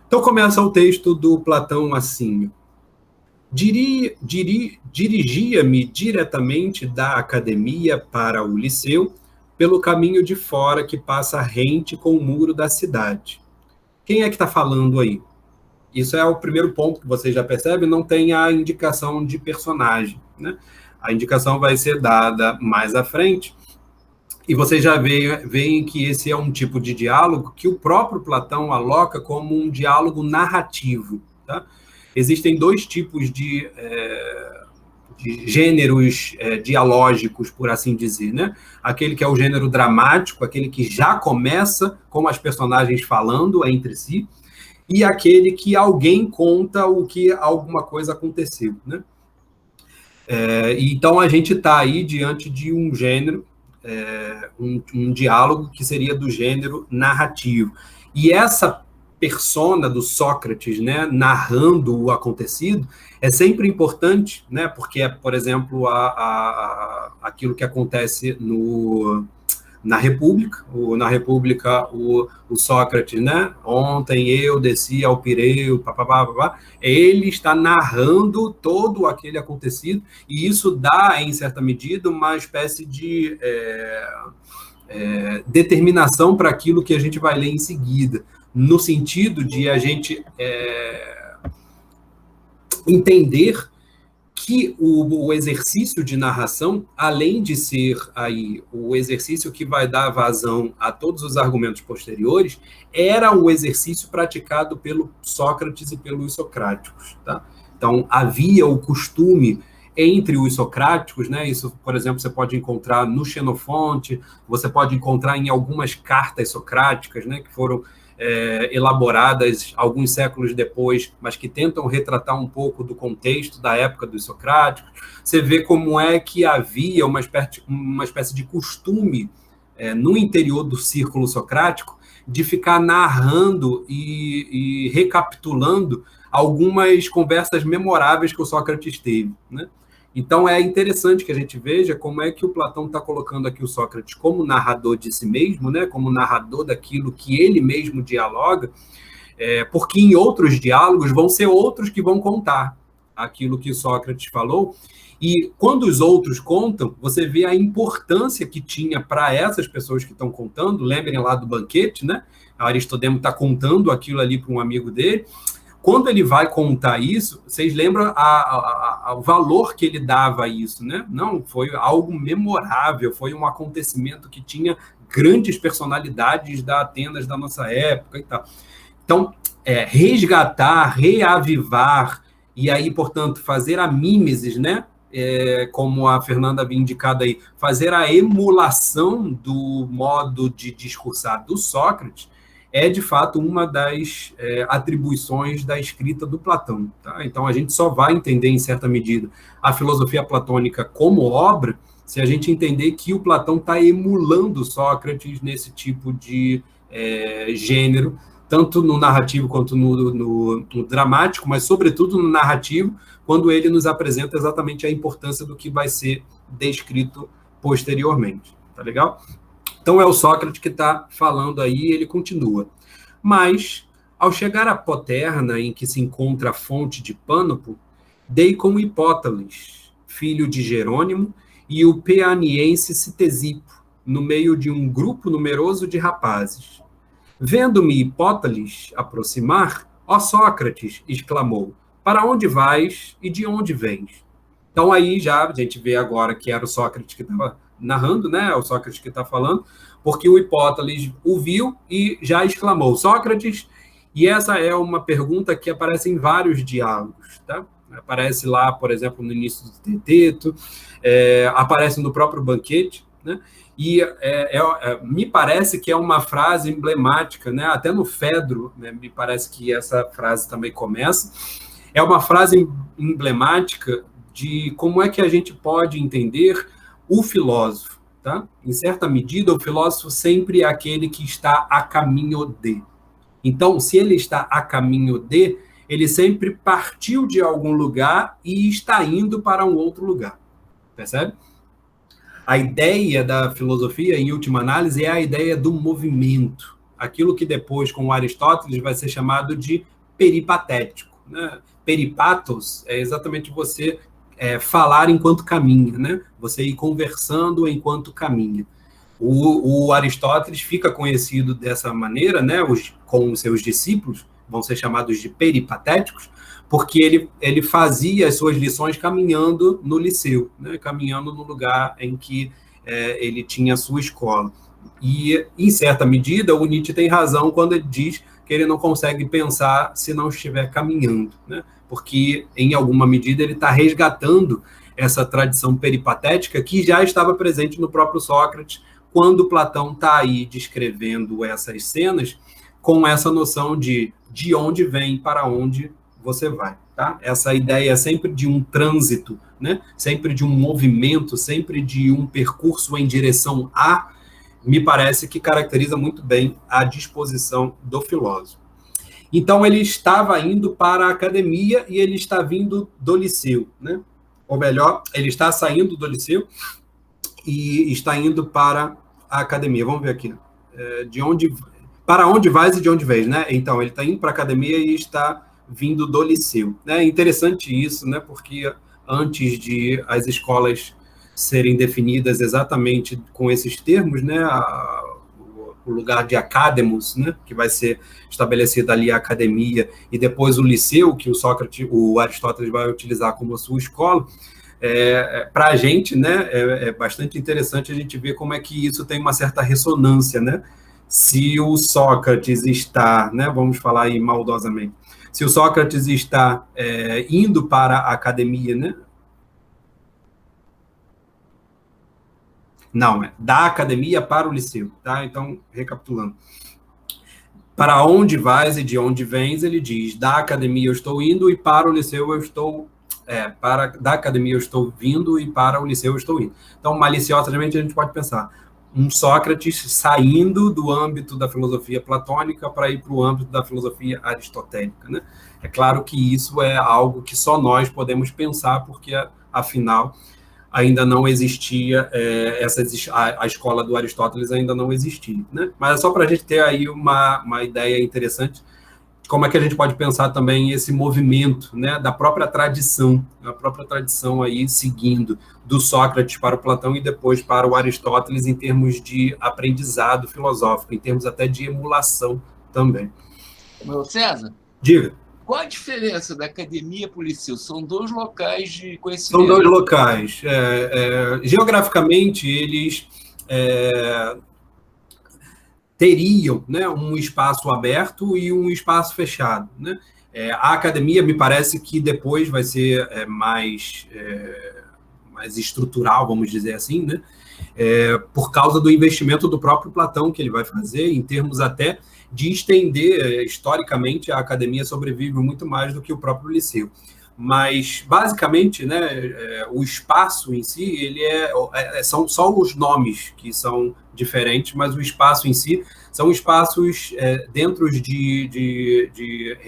Speaker 1: Então, começa o texto do Platão assim: dirigia-me diretamente da academia para o liceu, pelo caminho de fora que passa rente com o muro da cidade. Quem é que está falando aí? Isso é o primeiro ponto que você já percebe, não tem a indicação de personagem, né? A indicação vai ser dada mais à frente, e vocês já veem que esse é um tipo de diálogo que o próprio Platão aloca como um diálogo narrativo, tá? Existem dois tipos de gêneros dialógicos, por assim dizer, né? Aquele que é o gênero dramático, aquele que já começa com as personagens falando entre si, e aquele que alguém conta o que alguma coisa aconteceu, né? Então a gente está aí diante de um gênero, um diálogo que seria do gênero narrativo. E essa persona do Sócrates, né, narrando o acontecido, é sempre importante, né, porque, por exemplo, aquilo que acontece na República, o Sócrates, né? Ontem eu desci ao Pireu, papapá, ele está narrando todo aquele acontecido, e isso dá, em certa medida, uma espécie de determinação para aquilo que a gente vai ler em seguida, no sentido de a gente entender que o exercício de narração, além de ser aí o exercício que vai dar vazão a todos os argumentos posteriores, era o exercício praticado pelo Sócrates e pelos socráticos, tá? Então, havia o costume entre os socráticos, né? Isso, por exemplo, você pode encontrar no Xenofonte, você pode encontrar em algumas cartas socráticas, né, que foram elaboradas alguns séculos depois, mas que tentam retratar um pouco do contexto da época dos socráticos. Você vê como é que havia uma espécie de costume no interior do círculo socrático de ficar narrando e recapitulando algumas conversas memoráveis que o Sócrates teve, né? Então, é interessante que a gente veja como é que o Platão está colocando aqui o Sócrates como narrador de si mesmo, né? Como narrador daquilo que ele mesmo dialoga, porque em outros diálogos vão ser outros que vão contar aquilo que Sócrates falou, e quando os outros contam, você vê a importância que tinha para essas pessoas que estão contando. Lembrem lá do banquete, né? Aristodemo está contando aquilo ali para um amigo dele. Quando ele vai contar isso, vocês lembram o valor que ele dava a isso, né? Não, foi algo memorável, foi um acontecimento que tinha grandes personalidades da Atenas da nossa época e tal. Então, resgatar, reavivar, e aí, portanto, fazer a mímesis, né? Como a Fernanda havia indicado aí, fazer a emulação do modo de discursar do Sócrates, é, de fato, uma das atribuições da escrita do Platão, tá? Então, a gente só vai entender, em certa medida, a filosofia platônica como obra se a gente entender que o Platão está emulando Sócrates nesse tipo de gênero, tanto no narrativo quanto no dramático, mas, sobretudo, no narrativo, quando ele nos apresenta exatamente a importância do que vai ser descrito posteriormente. Tá legal? Então, é o Sócrates que está falando aí, ele continua. Mas, ao chegar à Poterna, em que se encontra a fonte de Pânopo, dei com Hipótales, filho de Jerônimo, e o peaniense Ctesipo, no meio de um grupo numeroso de rapazes. Vendo-me Hipótales aproximar, ó Sócrates, exclamou, para onde vais e de onde vens? Então, aí já a gente vê agora que era o Sócrates que estava narrando, né? É o Sócrates que está falando, porque o Hipótales o viu e já exclamou, Sócrates, e essa é uma pergunta que aparece em vários diálogos, tá? Aparece lá, por exemplo, no início do Teteto, aparece no próprio banquete, né? E me parece que é uma frase emblemática, né? Até no Fedro, né? Me parece que essa frase também começa. É uma frase emblemática de como é que a gente pode entender o filósofo, tá? Em certa medida, o filósofo sempre é aquele que está a caminho de. Então, se ele está a caminho de, ele sempre partiu de algum lugar e está indo para um outro lugar. Percebe? A ideia da filosofia, em última análise, é a ideia do movimento. Aquilo que depois, com Aristóteles, vai ser chamado de peripatético, né? Peripatos é exatamente você falar enquanto caminha, né? Você ir conversando enquanto caminha. O Aristóteles fica conhecido dessa maneira, né? Com os seus discípulos, vão ser chamados de peripatéticos, porque ele fazia as suas lições caminhando no liceu, né? Caminhando no lugar em que ele tinha a sua escola. E, em certa medida, o Nietzsche tem razão quando ele diz que ele não consegue pensar se não estiver caminhando, né? Porque, em alguma medida, ele está resgatando essa tradição peripatética que já estava presente no próprio Sócrates, quando Platão está aí descrevendo essas cenas com essa noção de onde vem, para onde você vai. Tá? Essa ideia sempre de um trânsito, né? Sempre de um movimento, sempre de um percurso em direção a, me parece que caracteriza muito bem a disposição do filósofo. Então, ele estava indo para a academia e ele está vindo do liceu, né? Ou melhor, ele está saindo do liceu e está indo para a academia. Vamos ver aqui. Para onde vais e de onde vens, né? Então, ele está indo para a academia e está vindo do liceu. É interessante isso, né? Porque antes de as escolas serem definidas exatamente com esses termos, né? O lugar de academos, né? Que vai ser estabelecida ali a academia, e depois o liceu, que o Aristóteles vai utilizar como a sua escola. Para a gente, né, é bastante interessante a gente ver como é que isso tem uma certa ressonância, né? Se o Sócrates está, né, vamos falar aí maldosamente, se o Sócrates está indo para a academia, né? Não, da academia para o liceu, tá? Então, recapitulando. Para onde vais e de onde vens, ele diz, da academia eu estou indo e para o liceu eu estou... da academia eu estou vindo e para o liceu eu estou indo. Então, maliciosamente, a gente pode pensar um Sócrates saindo do âmbito da filosofia platônica para ir para o âmbito da filosofia aristotélica, né? É claro que isso é algo que só nós podemos pensar, porque, afinal, ainda não existia, a escola do Aristóteles ainda não existia, né? Mas é só para a gente ter aí uma ideia interessante como é que a gente pode pensar também esse movimento, né, da própria tradição, a própria tradição aí seguindo do Sócrates para o Platão e depois para o Aristóteles em termos de aprendizado filosófico, em termos até de emulação também.
Speaker 2: Meu César?
Speaker 1: Diga.
Speaker 2: Qual a diferença da academia para o liceu? São dois locais de conhecimento.
Speaker 1: São dois locais. Geograficamente, eles... teriam, né, um espaço aberto e um espaço fechado, né? A academia, me parece que depois vai ser mais estrutural, vamos dizer assim, né? Por causa do investimento do próprio Platão que ele vai fazer, em termos até de estender, historicamente, a academia sobrevive muito mais do que o próprio liceu. Mas, basicamente, né, o espaço em si, ele são só os nomes que são diferentes, mas o espaço em si são espaços dentro de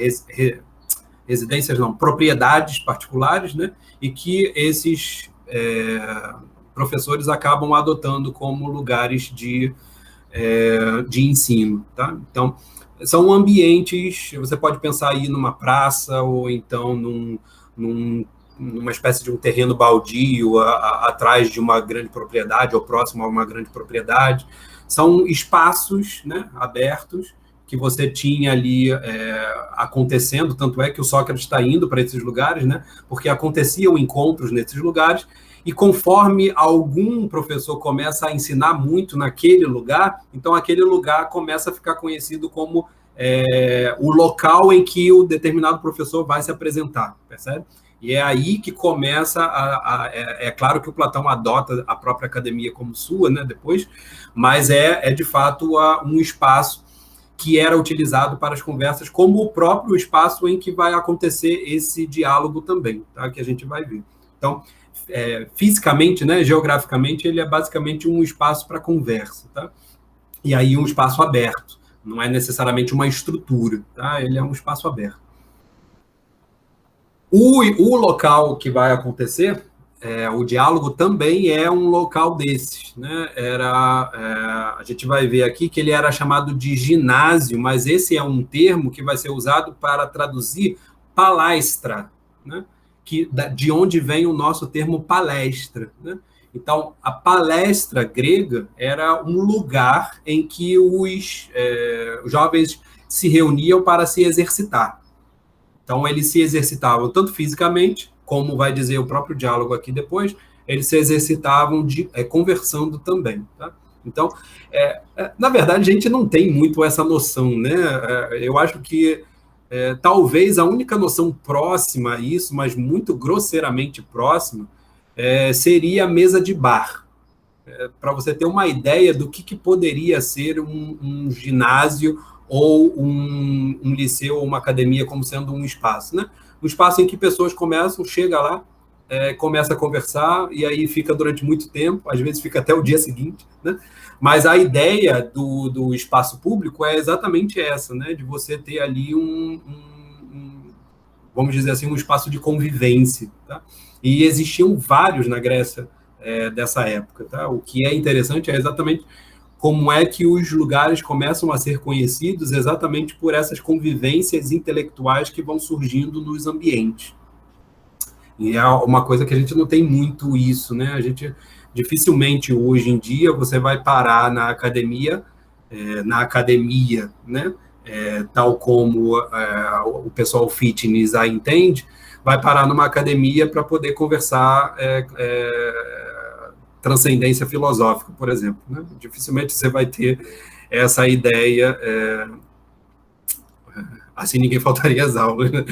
Speaker 1: residências, não, propriedades particulares, né, e que esses professores acabam adotando como lugares de ensino, tá? Então, são ambientes, você pode pensar aí numa praça, ou então numa espécie de um terreno baldio atrás de uma grande propriedade, ou próximo a uma grande propriedade. São espaços, né, abertos, que você tinha ali acontecendo, tanto é que o Sócrates está indo para esses lugares, né, porque aconteciam encontros nesses lugares, e conforme algum professor começa a ensinar muito naquele lugar, então aquele lugar começa a ficar conhecido como o local em que o determinado professor vai se apresentar, percebe? E é aí que começa é claro que o Platão adota a própria academia como sua, né, depois, mas é de fato um espaço que era utilizado para as conversas como o próprio espaço em que vai acontecer esse diálogo também, tá, que a gente vai ver. Então, fisicamente, né, geograficamente, ele é basicamente um espaço para conversa, tá? E aí um espaço aberto, não é necessariamente uma estrutura, tá? Ele é um espaço aberto. O local que vai acontecer, o diálogo também é um local desses, né? A gente vai ver aqui que ele era chamado de ginásio, mas esse é um termo que vai ser usado para traduzir palestra, né? De onde vem o nosso termo palestra, né? Então, a palestra grega era um lugar em que os jovens se reuniam para se exercitar. Então, eles se exercitavam tanto fisicamente, como vai dizer o próprio diálogo aqui depois, eles se exercitavam conversando também. Tá? Então, na verdade, a gente não tem muito essa noção, né? Eu acho que talvez a única noção próxima a isso, mas muito grosseiramente próxima, seria a mesa de bar. Para você ter uma ideia do que poderia ser um ginásio ou um liceu ou uma academia como sendo um espaço, né? Um espaço em que pessoas chega lá, começa a conversar e aí fica durante muito tempo, às vezes fica até o dia seguinte, né? Mas a ideia do espaço público é exatamente essa, né? De você ter ali vamos dizer assim, um espaço de convivência, tá? E existiam vários na Grécia dessa época, tá? O que é interessante é exatamente como é que os lugares começam a ser conhecidos exatamente por essas convivências intelectuais que vão surgindo nos ambientes. E é uma coisa que a gente não tem muito isso, né? A gente dificilmente hoje em dia você vai parar na academia, né? Tal como o pessoal fitness a entende, vai parar numa academia para poder conversar transcendência filosófica, por exemplo. Né? Dificilmente você vai ter essa ideia, assim ninguém faltaria às aulas. Né?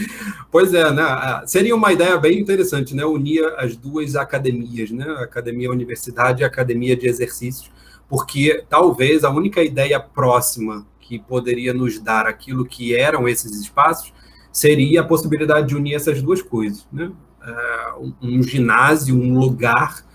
Speaker 1: Pois é, né? Seria uma ideia bem interessante, né? Unir as duas academias, né? A academia universidade e a academia de exercícios, porque talvez a única ideia próxima que poderia nos dar aquilo que eram esses espaços seria a possibilidade de unir essas duas coisas, né? Um ginásio, um lugar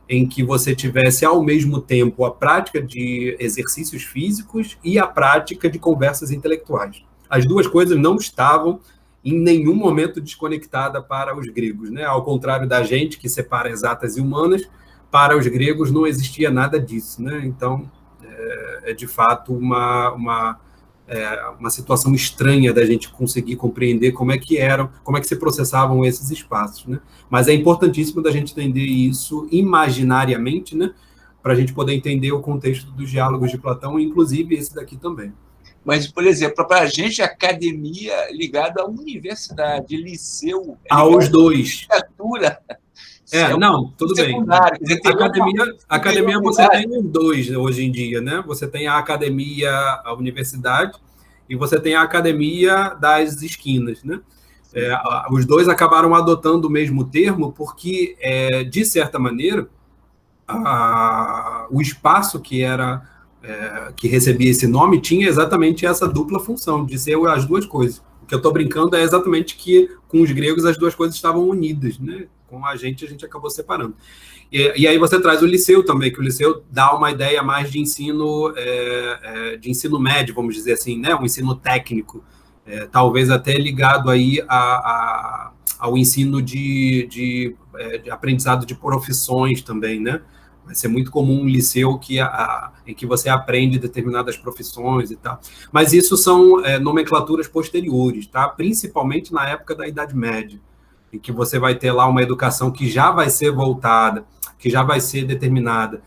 Speaker 1: em que você tivesse ao mesmo tempo a prática de exercícios físicos e a prática de conversas intelectuais. As duas coisas não estavam em nenhum momento desconectadas para os gregos, né? Ao contrário da gente, que separa exatas e humanas, para os gregos não existia nada disso, né? Então, de fato uma situação estranha da gente conseguir compreender como é que se processavam esses espaços, né? Mas é importantíssimo da gente entender isso imaginariamente, né? Para a gente poder entender o contexto dos diálogos de Platão, inclusive esse daqui também.
Speaker 2: Mas, por exemplo, para a gente, academia ligada à universidade, liceu...
Speaker 1: Aos dois.
Speaker 2: Literatura.
Speaker 1: Não, tudo bem. Academia você tem os dois hoje em dia, né? Você tem a academia, a universidade, e você tem a academia das esquinas, né? Os dois acabaram adotando o mesmo termo porque, de certa maneira, o espaço que recebia esse nome tinha exatamente essa dupla função, de ser as duas coisas. O que eu estou brincando é exatamente que, com os gregos, as duas coisas estavam unidas, né? Com a gente acabou separando. E aí você traz o liceu também, que o liceu dá uma ideia mais de ensino médio, vamos dizer assim, né? Um ensino técnico, talvez até ligado aí ao ensino de aprendizado de profissões também, né? Vai ser muito comum um liceu em que você aprende determinadas profissões e tal. Mas isso são nomenclaturas posteriores, tá? Principalmente na época da Idade Média, em que você vai ter lá uma educação que já vai ser voltada, que já vai ser determinada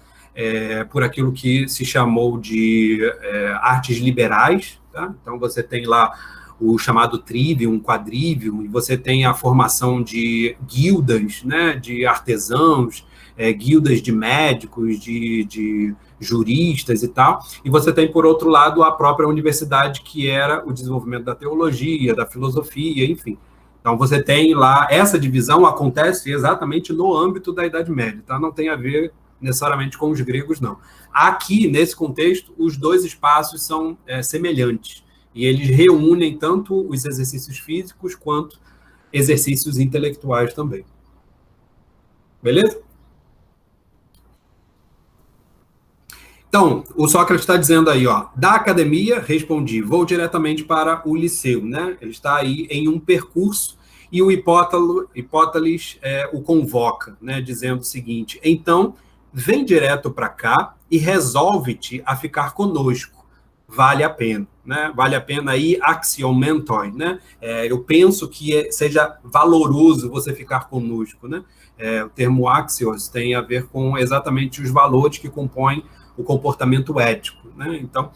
Speaker 1: por aquilo que se chamou de artes liberais, tá? Então você tem lá o chamado trivium, quadrivium, e você tem a formação de guildas, né, de artesãos, guildas de médicos, de juristas e tal, e você tem, por outro lado, a própria universidade, que era o desenvolvimento da teologia, da filosofia, enfim. Então, você tem lá, essa divisão acontece exatamente no âmbito da Idade Média, tá? Não tem a ver necessariamente com os gregos, não. Aqui, nesse contexto, os dois espaços são semelhantes, e eles reúnem tanto os exercícios físicos quanto exercícios intelectuais também. Beleza? Então, o Sócrates está dizendo aí, ó, da academia, respondi, vou diretamente para o liceu, né? Ele está aí em um percurso e o Hipótales o convoca, né? Dizendo o seguinte, então, vem direto para cá e resolve-te a ficar conosco. Vale a pena, né? Vale a pena aí axiomentoi, né? Eu penso que seja valoroso você ficar conosco, né? O termo axios tem a ver com exatamente os valores que compõem o comportamento ético, né? Então,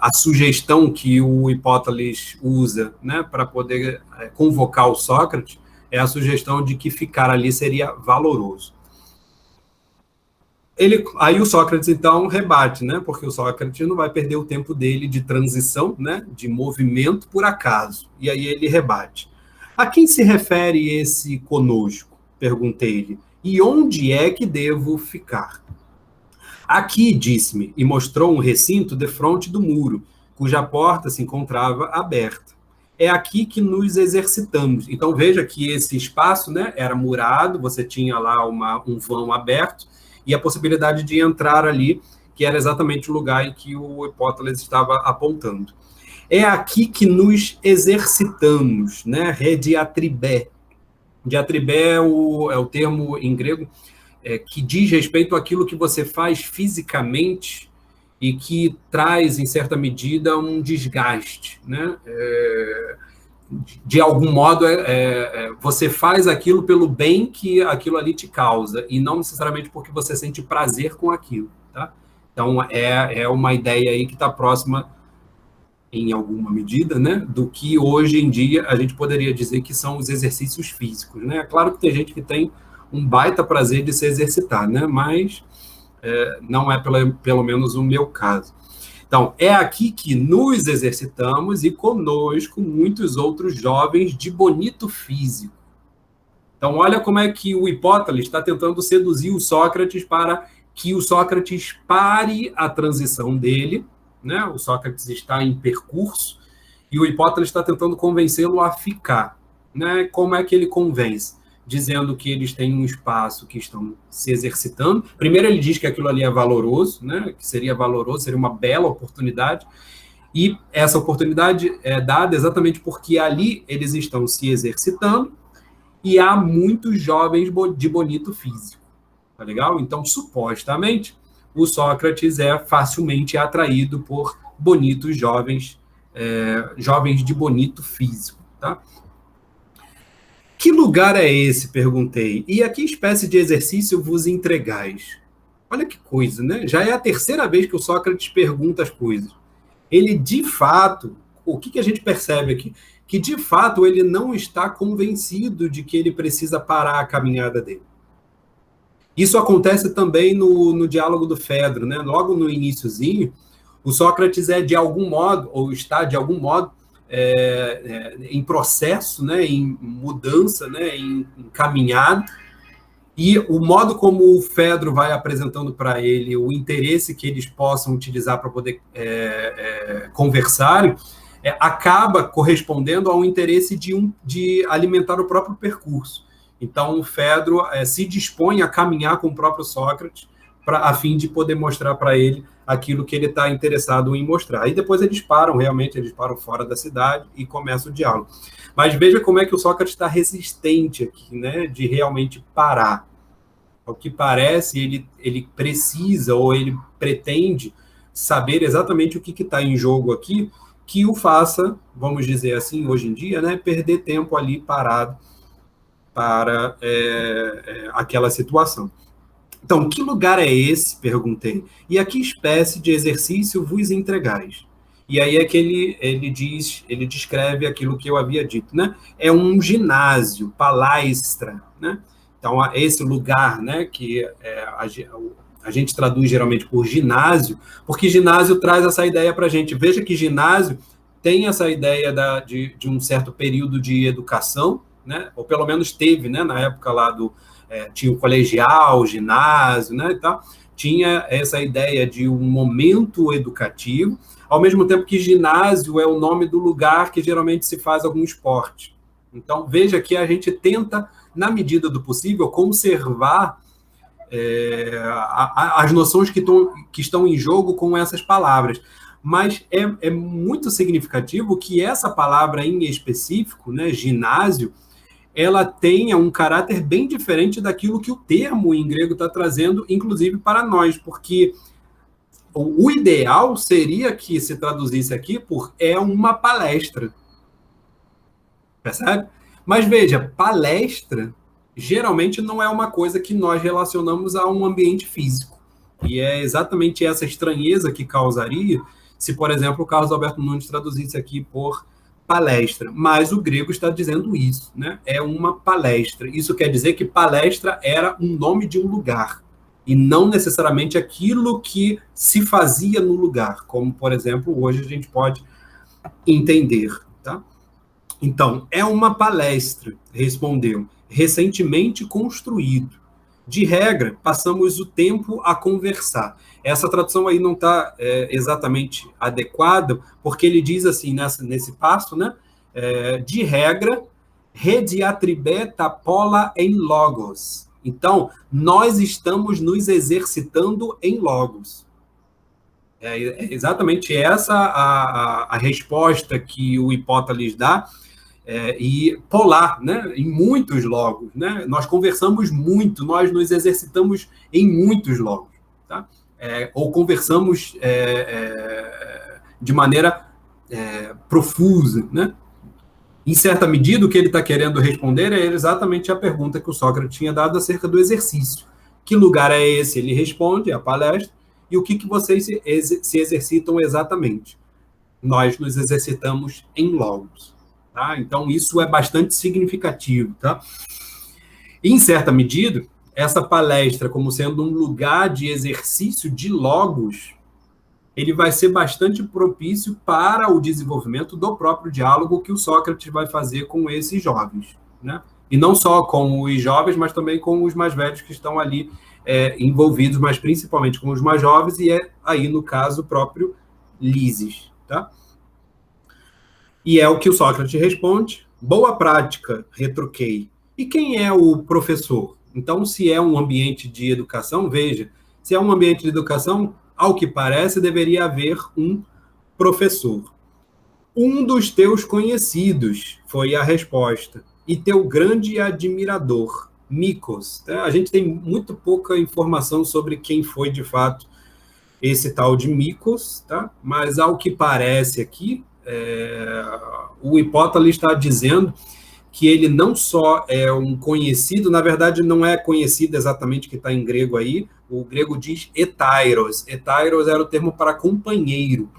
Speaker 1: a sugestão que o Hipótales usa, né, para poder convocar o Sócrates é a sugestão de que ficar ali seria valoroso. Aí o Sócrates, então, rebate, né? Porque o Sócrates não vai perder o tempo dele de transição, né? De movimento por acaso. E aí ele rebate. A quem se refere esse conosco? Perguntei-lhe. E onde é que devo ficar? Aqui, disse-me, e mostrou um recinto defronte do muro, cuja porta se encontrava aberta. É aqui que nos exercitamos. Então, veja que esse espaço, né, era murado, você tinha lá um vão aberto, e a possibilidade de entrar ali, que era exatamente o lugar em que o Hipótales estava apontando. É aqui que nos exercitamos, né? Rediatribé. Diatribé é o termo em grego que diz respeito àquilo que você faz fisicamente e que traz, em certa medida, um desgaste, né? De algum modo, você faz aquilo pelo bem que aquilo ali te causa, e não necessariamente porque você sente prazer com aquilo, tá? Então, é uma ideia aí que está próxima, em alguma medida, né, do que hoje em dia a gente poderia dizer que são os exercícios físicos, né? Claro que tem gente que tem um baita prazer de se exercitar, né? Mas não é pelo menos o meu caso. Então, é aqui que nos exercitamos e conosco muitos outros jovens de bonito físico. Então, olha como é que o Hipótales está tentando seduzir o Sócrates para que o Sócrates pare a transição dele, né? O Sócrates está em percurso e o Hipótales está tentando convencê-lo a ficar, né? Como é que ele convence? Dizendo que eles têm um espaço que estão se exercitando. Primeiro ele diz que aquilo ali é valoroso, né? Que seria valoroso, seria uma bela oportunidade, e essa oportunidade é dada exatamente porque ali eles estão se exercitando e há muitos jovens de bonito físico, tá legal? Então, supostamente, o Sócrates é facilmente atraído por bonitos jovens, jovens de bonito físico, tá? Que lugar é esse? Perguntei. E a que espécie de exercício vos entregais? Olha que coisa, né? Já é a terceira vez que o Sócrates pergunta as coisas. Ele, de fato, o que a gente percebe aqui? Que, de fato, ele não está convencido de que ele precisa parar a caminhada dele. Isso acontece também no diálogo do Fedro, né? Logo no iniciozinho, o Sócrates de algum modo, ou está de algum modo, em processo, né, em mudança, né, em caminhada, e o modo como o Fedro vai apresentando para ele o interesse que eles possam utilizar para poder conversar, acaba correspondendo ao interesse de alimentar o próprio percurso. Então, o Fedro se dispõe a caminhar com o próprio Sócrates a fim de poder mostrar para ele aquilo que ele está interessado em mostrar. Aí depois eles param fora da cidade e começa o diálogo. Mas veja como é que o Sócrates está resistente aqui, né, de realmente parar. Ao que parece, ele precisa ou ele pretende saber exatamente o que está em jogo aqui, que o faça, vamos dizer assim, hoje em dia, né, perder tempo ali parado para aquela situação. Então, que lugar é esse? Perguntei. E a que espécie de exercício vos entregais? E aí é que ele descreve aquilo que eu havia dito, né? É um ginásio, palestra, né? Então, esse lugar, né, que a gente traduz geralmente por ginásio, porque ginásio traz essa ideia para a gente. Veja que ginásio tem essa ideia de um certo período de educação, né? Ou pelo menos teve, né? Na época lá tinha o colegial, o ginásio, né? E tal. Tinha essa ideia de um momento educativo, ao mesmo tempo que ginásio é o nome do lugar que geralmente se faz algum esporte. Então, veja que a gente tenta, na medida do possível, conservar as noções que estão em jogo com essas palavras. Mas é muito significativo que essa palavra em específico, né, ginásio, ela tenha um caráter bem diferente daquilo que o termo em grego está trazendo, inclusive para nós, porque o ideal seria que se traduzisse aqui por uma palestra. Percebe? Mas veja, palestra geralmente não é uma coisa que nós relacionamos a um ambiente físico. E é exatamente essa estranheza que causaria se, por exemplo, o Carlos Alberto Nunes traduzisse aqui por palestra. Mas o grego está dizendo isso, né? É uma palestra. Isso quer dizer que palestra era um nome de um lugar, e não necessariamente aquilo que se fazia no lugar, como, por exemplo, hoje a gente pode entender, tá? Então, é uma palestra, respondeu, recentemente construído. De regra, passamos o tempo a conversar. Essa tradução aí não está exatamente adequada, porque ele diz assim, nesse passo, né? De regra, rediatribeta pola em logos. Então, nós estamos nos exercitando em logos. É exatamente essa a resposta que o Hipótales dá, e polar, né? Em muitos logos, né? Nós conversamos muito, nós nos exercitamos em muitos logos, tá? Ou conversamos de maneira profusa, né? Em certa medida, o que ele está querendo responder é exatamente a pergunta que o Sócrates tinha dado acerca do exercício. Que lugar é esse? Ele responde, a palestra, e o que vocês se exercitam exatamente? Nós nos exercitamos em logos. Tá? Então, isso é bastante significativo. Tá? Em certa medida, essa palestra, como sendo um lugar de exercício de logos, ele vai ser bastante propício para o desenvolvimento do próprio diálogo que o Sócrates vai fazer com esses jovens. Né? E não só com os jovens, mas também com os mais velhos que estão ali envolvidos, mas principalmente com os mais jovens, e aí, no caso, o próprio Lises. Tá? E é o que o Sócrates responde: boa prática, retruquei. E quem é o professor? Então, se é um ambiente de educação, veja, se é um ambiente de educação, ao que parece, deveria haver um professor. Um dos teus conhecidos, foi a resposta, e teu grande admirador, Micos. A gente tem muito pouca informação sobre quem foi, de fato, esse tal de Micos, tá? Mas, ao que parece aqui, o Hipótales está dizendo que ele não só é um conhecido, na verdade não é conhecido exatamente o que está em grego aí, o grego diz etairos. Etairos era o termo para companheiro.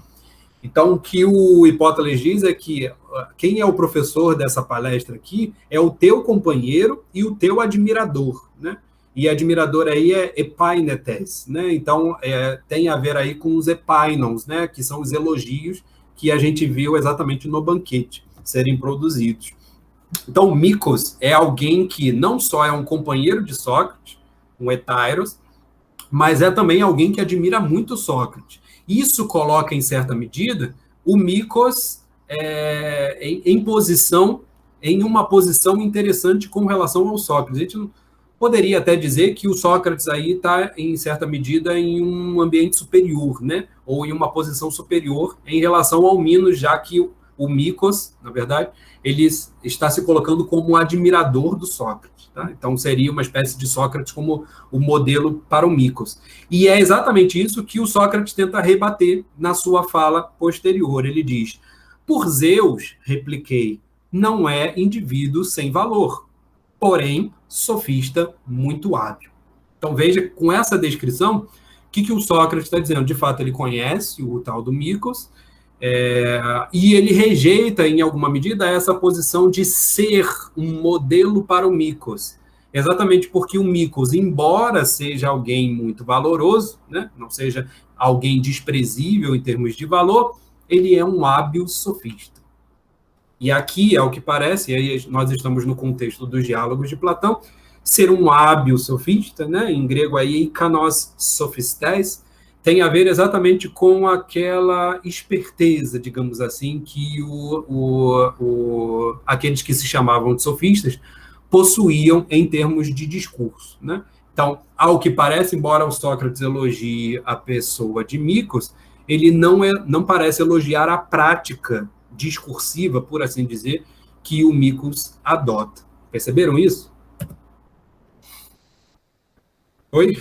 Speaker 1: Então, o que o Hipótales diz é que quem é o professor dessa palestra aqui é o teu companheiro e o teu admirador, né? E admirador aí é epainetes, né? Então, tem a ver aí com os epainons, né? Que são os elogios que a gente viu exatamente no banquete serem produzidos. Então, Micos é alguém que não só é um companheiro de Sócrates, um etairos, mas é também alguém que admira muito Sócrates. Isso coloca, em certa medida, o Micos em uma posição interessante com relação ao Sócrates. A gente poderia até dizer que o Sócrates aí está, em certa medida, em um ambiente superior, né? Ou em uma posição superior em relação ao Minos, já que o Micos, na verdade, ele está se colocando como um admirador do Sócrates. Tá? Então, seria uma espécie de Sócrates como o modelo para o Micos. E é exatamente isso que o Sócrates tenta rebater na sua fala posterior. Ele diz: por Zeus, repliquei, não é indivíduo sem valor, porém, sofista muito hábil. Então, veja, com essa descrição, o que o Sócrates está dizendo? De fato, ele conhece o tal do Micos, e ele rejeita, em alguma medida, essa posição de ser um modelo para o Micos. Exatamente porque o Micos, embora seja alguém muito valoroso, né, não seja alguém desprezível em termos de valor, ele é um hábil sofista. E aqui, ao que parece, e aí nós estamos no contexto dos diálogos de Platão, ser um hábil sofista, né, em grego aí, ikanos sophistes, tem a ver exatamente com aquela esperteza, digamos assim, que aqueles que se chamavam de sofistas possuíam em termos de discurso, né? Então, ao que parece, embora o Sócrates elogie a pessoa de Micos, ele não parece elogiar a prática discursiva, por assim dizer, que o Micos adota. Perceberam isso? Oi?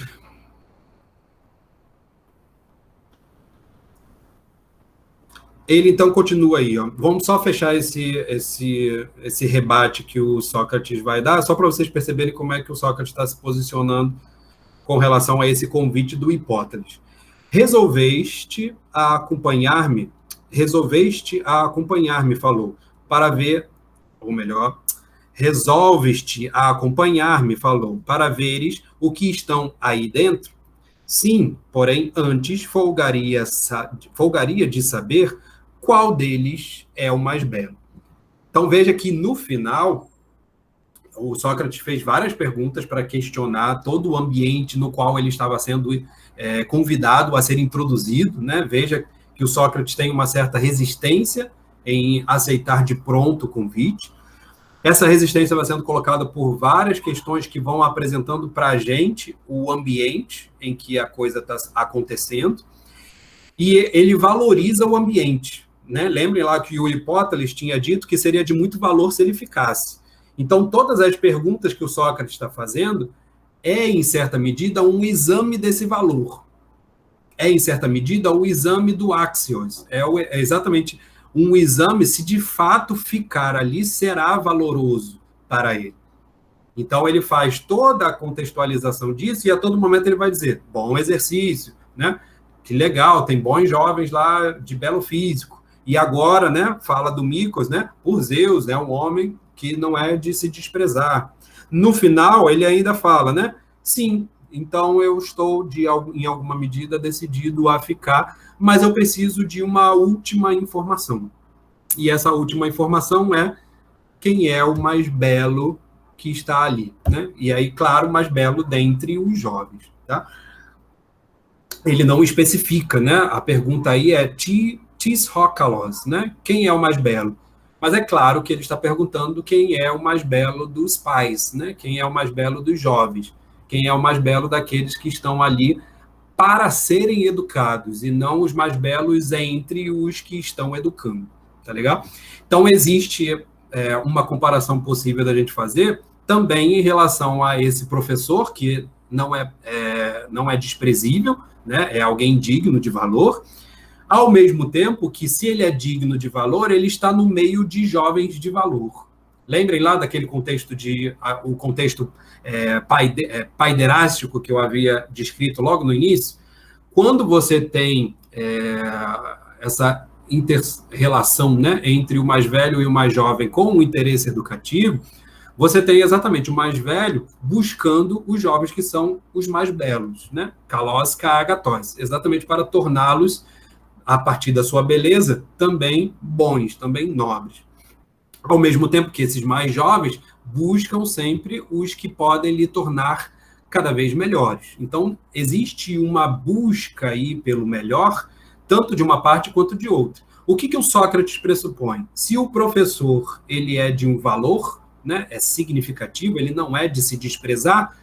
Speaker 1: Ele então continua aí, ó. Vamos só fechar esse rebate que o Sócrates vai dar, só para vocês perceberem como é que o Sócrates está se posicionando com relação a esse convite do Hipóteles. Resolveste a acompanhar-me, falou, para ver, ou melhor, resolveste a acompanhar-me, falou, para veres o que estão aí dentro? Sim, porém, antes folgaria de saber qual deles é o mais belo. Então, veja que no final, o Sócrates fez várias perguntas para questionar todo o ambiente no qual ele estava sendo convidado a ser introduzido, né? Veja que o Sócrates tem uma certa resistência em aceitar de pronto o convite. Essa resistência vai sendo colocada por várias questões que vão apresentando para a gente o ambiente em que a coisa está acontecendo, e ele valoriza o ambiente, né? Lembrem lá que o Hipóteles tinha dito que seria de muito valor se ele ficasse. Então, todas as perguntas que o Sócrates está fazendo é, em certa medida, um exame desse valor. É, em certa medida, o exame do Axios. É exatamente um exame se de fato ficar ali será valoroso para ele. Então, ele faz toda a contextualização disso e a todo momento ele vai dizer, bom exercício, né? Que legal, tem bons jovens lá de belo físico. E agora, né, fala do Micos, né? Por Zeus, é um homem que não é de se desprezar. No final, ele ainda fala, né? Sim, então eu estou, em alguma medida, decidido a ficar, mas eu preciso de uma última informação. E essa última informação é quem é o mais belo que está ali, né? E aí, claro, o mais belo dentre os jovens, tá? Ele não especifica, né? A pergunta aí é tis hokalos, né? Quem é o mais belo? Mas é claro que ele está perguntando quem é o mais belo dos pais, né? Quem é o mais belo dos jovens? Quem é o mais belo daqueles que estão ali para serem educados e não os mais belos entre os que estão educando, tá legal? Então existe uma comparação possível da gente fazer também em relação a esse professor que não é desprezível, né? É alguém digno de valor, ao mesmo tempo que, se ele é digno de valor, ele está no meio de jovens de valor. Lembrem lá daquele contexto o contexto paiderástico que eu havia descrito logo no início? Quando você tem essa inter-relação, né, entre o mais velho e o mais jovem com o interesse educativo, você tem exatamente o mais velho buscando os jovens que são os mais belos, né? Kalos agathos, exatamente para torná-los, a partir da sua beleza, também bons, também nobres. Ao mesmo tempo que esses mais jovens buscam sempre os que podem lhe tornar cada vez melhores. Então, existe uma busca aí pelo melhor, tanto de uma parte quanto de outra. O que o Sócrates pressupõe? Se o professor ele é de um valor, né, é significativo, ele não é de se desprezar,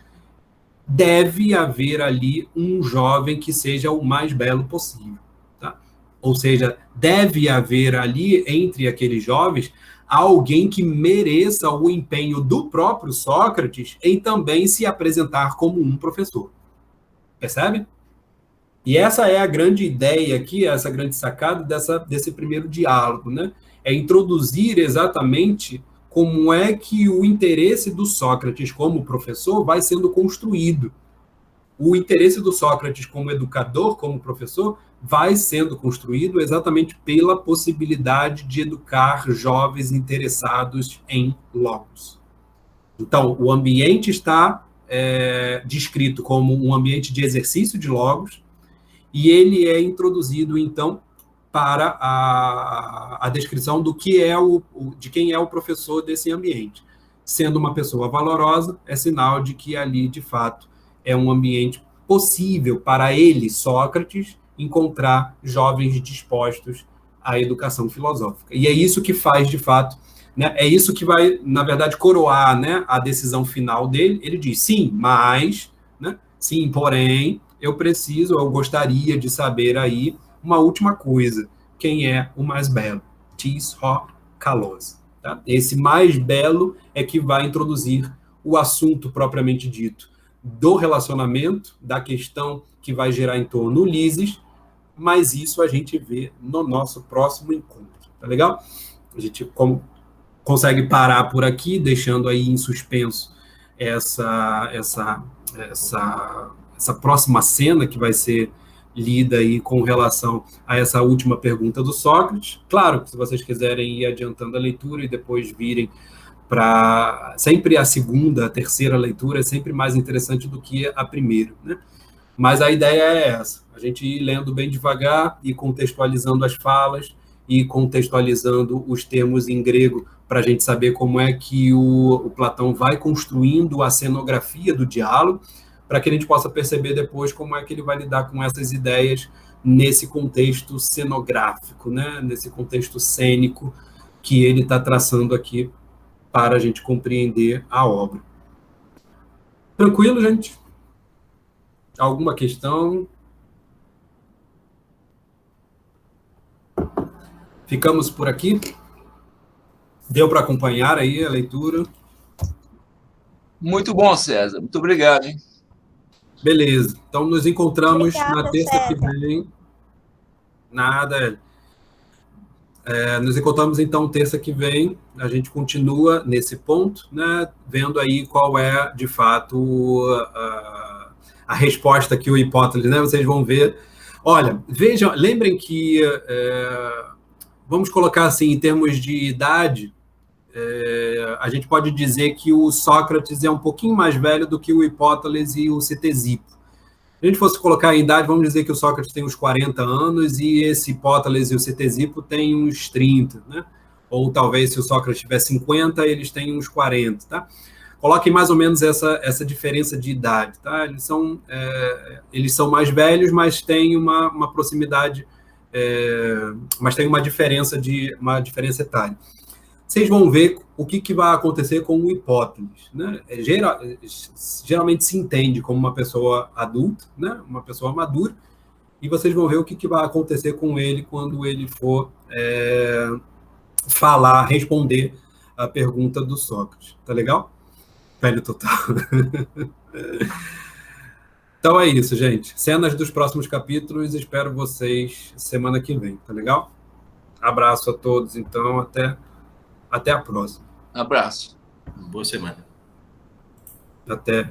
Speaker 1: deve haver ali um jovem que seja o mais belo possível. Tá? Ou seja, deve haver ali, entre aqueles jovens, alguém que mereça o empenho do próprio Sócrates em também se apresentar como um professor. Percebe? E essa é a grande ideia aqui, essa grande sacada desse primeiro diálogo, né? É introduzir exatamente como é que o interesse do Sócrates como professor vai sendo construído. O interesse do Sócrates como educador, como professor, vai sendo construído exatamente pela possibilidade de educar jovens interessados em logos. Então, o ambiente está descrito como um ambiente de exercício de logos, e ele é introduzido, então, para a descrição do que é de quem é o professor desse ambiente. Sendo uma pessoa valorosa, é sinal de que ali, de fato, é um ambiente possível para ele, Sócrates, encontrar jovens dispostos à educação filosófica. E é isso que faz, de fato, né, é isso que vai, na verdade, coroar, né, a decisão final dele. Ele diz, sim, mas, né, sim, porém, eu gostaria de saber aí uma última coisa, quem é o mais belo? Tis ho kalos. Tá? Esse mais belo é que vai introduzir o assunto propriamente dito do relacionamento, da questão que vai gerar em torno Ulisses, mas isso a gente vê no nosso próximo encontro, tá legal? A gente consegue parar por aqui, deixando aí em suspenso essa próxima cena que vai ser lida aí com relação a essa última pergunta do Sócrates. Claro, se vocês quiserem ir adiantando a leitura e depois virem para sempre a segunda, a terceira leitura é sempre mais interessante do que a primeira, né? Mas a ideia é essa, a gente ir lendo bem devagar e contextualizando as falas e contextualizando os termos em grego para a gente saber como é que o Platão vai construindo a cenografia do diálogo, para que a gente possa perceber depois como é que ele vai lidar com essas ideias nesse contexto cenográfico, né? Nesse contexto cênico que ele está traçando aqui para a gente compreender a obra. Tranquilo, gente? Alguma questão? Ficamos por aqui? Deu para acompanhar aí a leitura?
Speaker 2: Muito bom, César. Muito obrigado, hein?
Speaker 1: Beleza. Então, nos encontramos
Speaker 3: Obrigada,
Speaker 1: na terça
Speaker 3: César.
Speaker 1: que vem. Nada. Nos encontramos, então, terça que vem. A gente continua nesse ponto, né? Vendo aí qual é, de fato, a resposta que o Hipóteles, né? Vocês vão ver. Olha, vejam, lembrem que, vamos colocar assim, em termos de idade, a gente pode dizer que o Sócrates é um pouquinho mais velho do que o Hipóteles e o Ctesipo. Se a gente fosse colocar em idade, vamos dizer que o Sócrates tem uns 40 anos e esse Hipóteles e o Ctesipo têm uns 30, né? Ou talvez se o Sócrates tiver 50, eles têm uns 40, tá? Coloquem mais ou menos essa diferença de idade, tá? Eles são mais velhos, mas têm uma proximidade, mas tem uma diferença etária. Vocês vão ver o que vai acontecer com o Hipóteles, né? Geralmente se entende como uma pessoa adulta, né? Uma pessoa madura, e vocês vão ver o que vai acontecer com ele quando ele for responder a pergunta do Sócrates. Tá legal? Velho total. Então é isso, gente. Cenas dos próximos capítulos, espero vocês semana que vem, tá legal? Abraço a todos, então, até a próxima.
Speaker 2: Abraço.
Speaker 4: Boa semana.
Speaker 1: Até.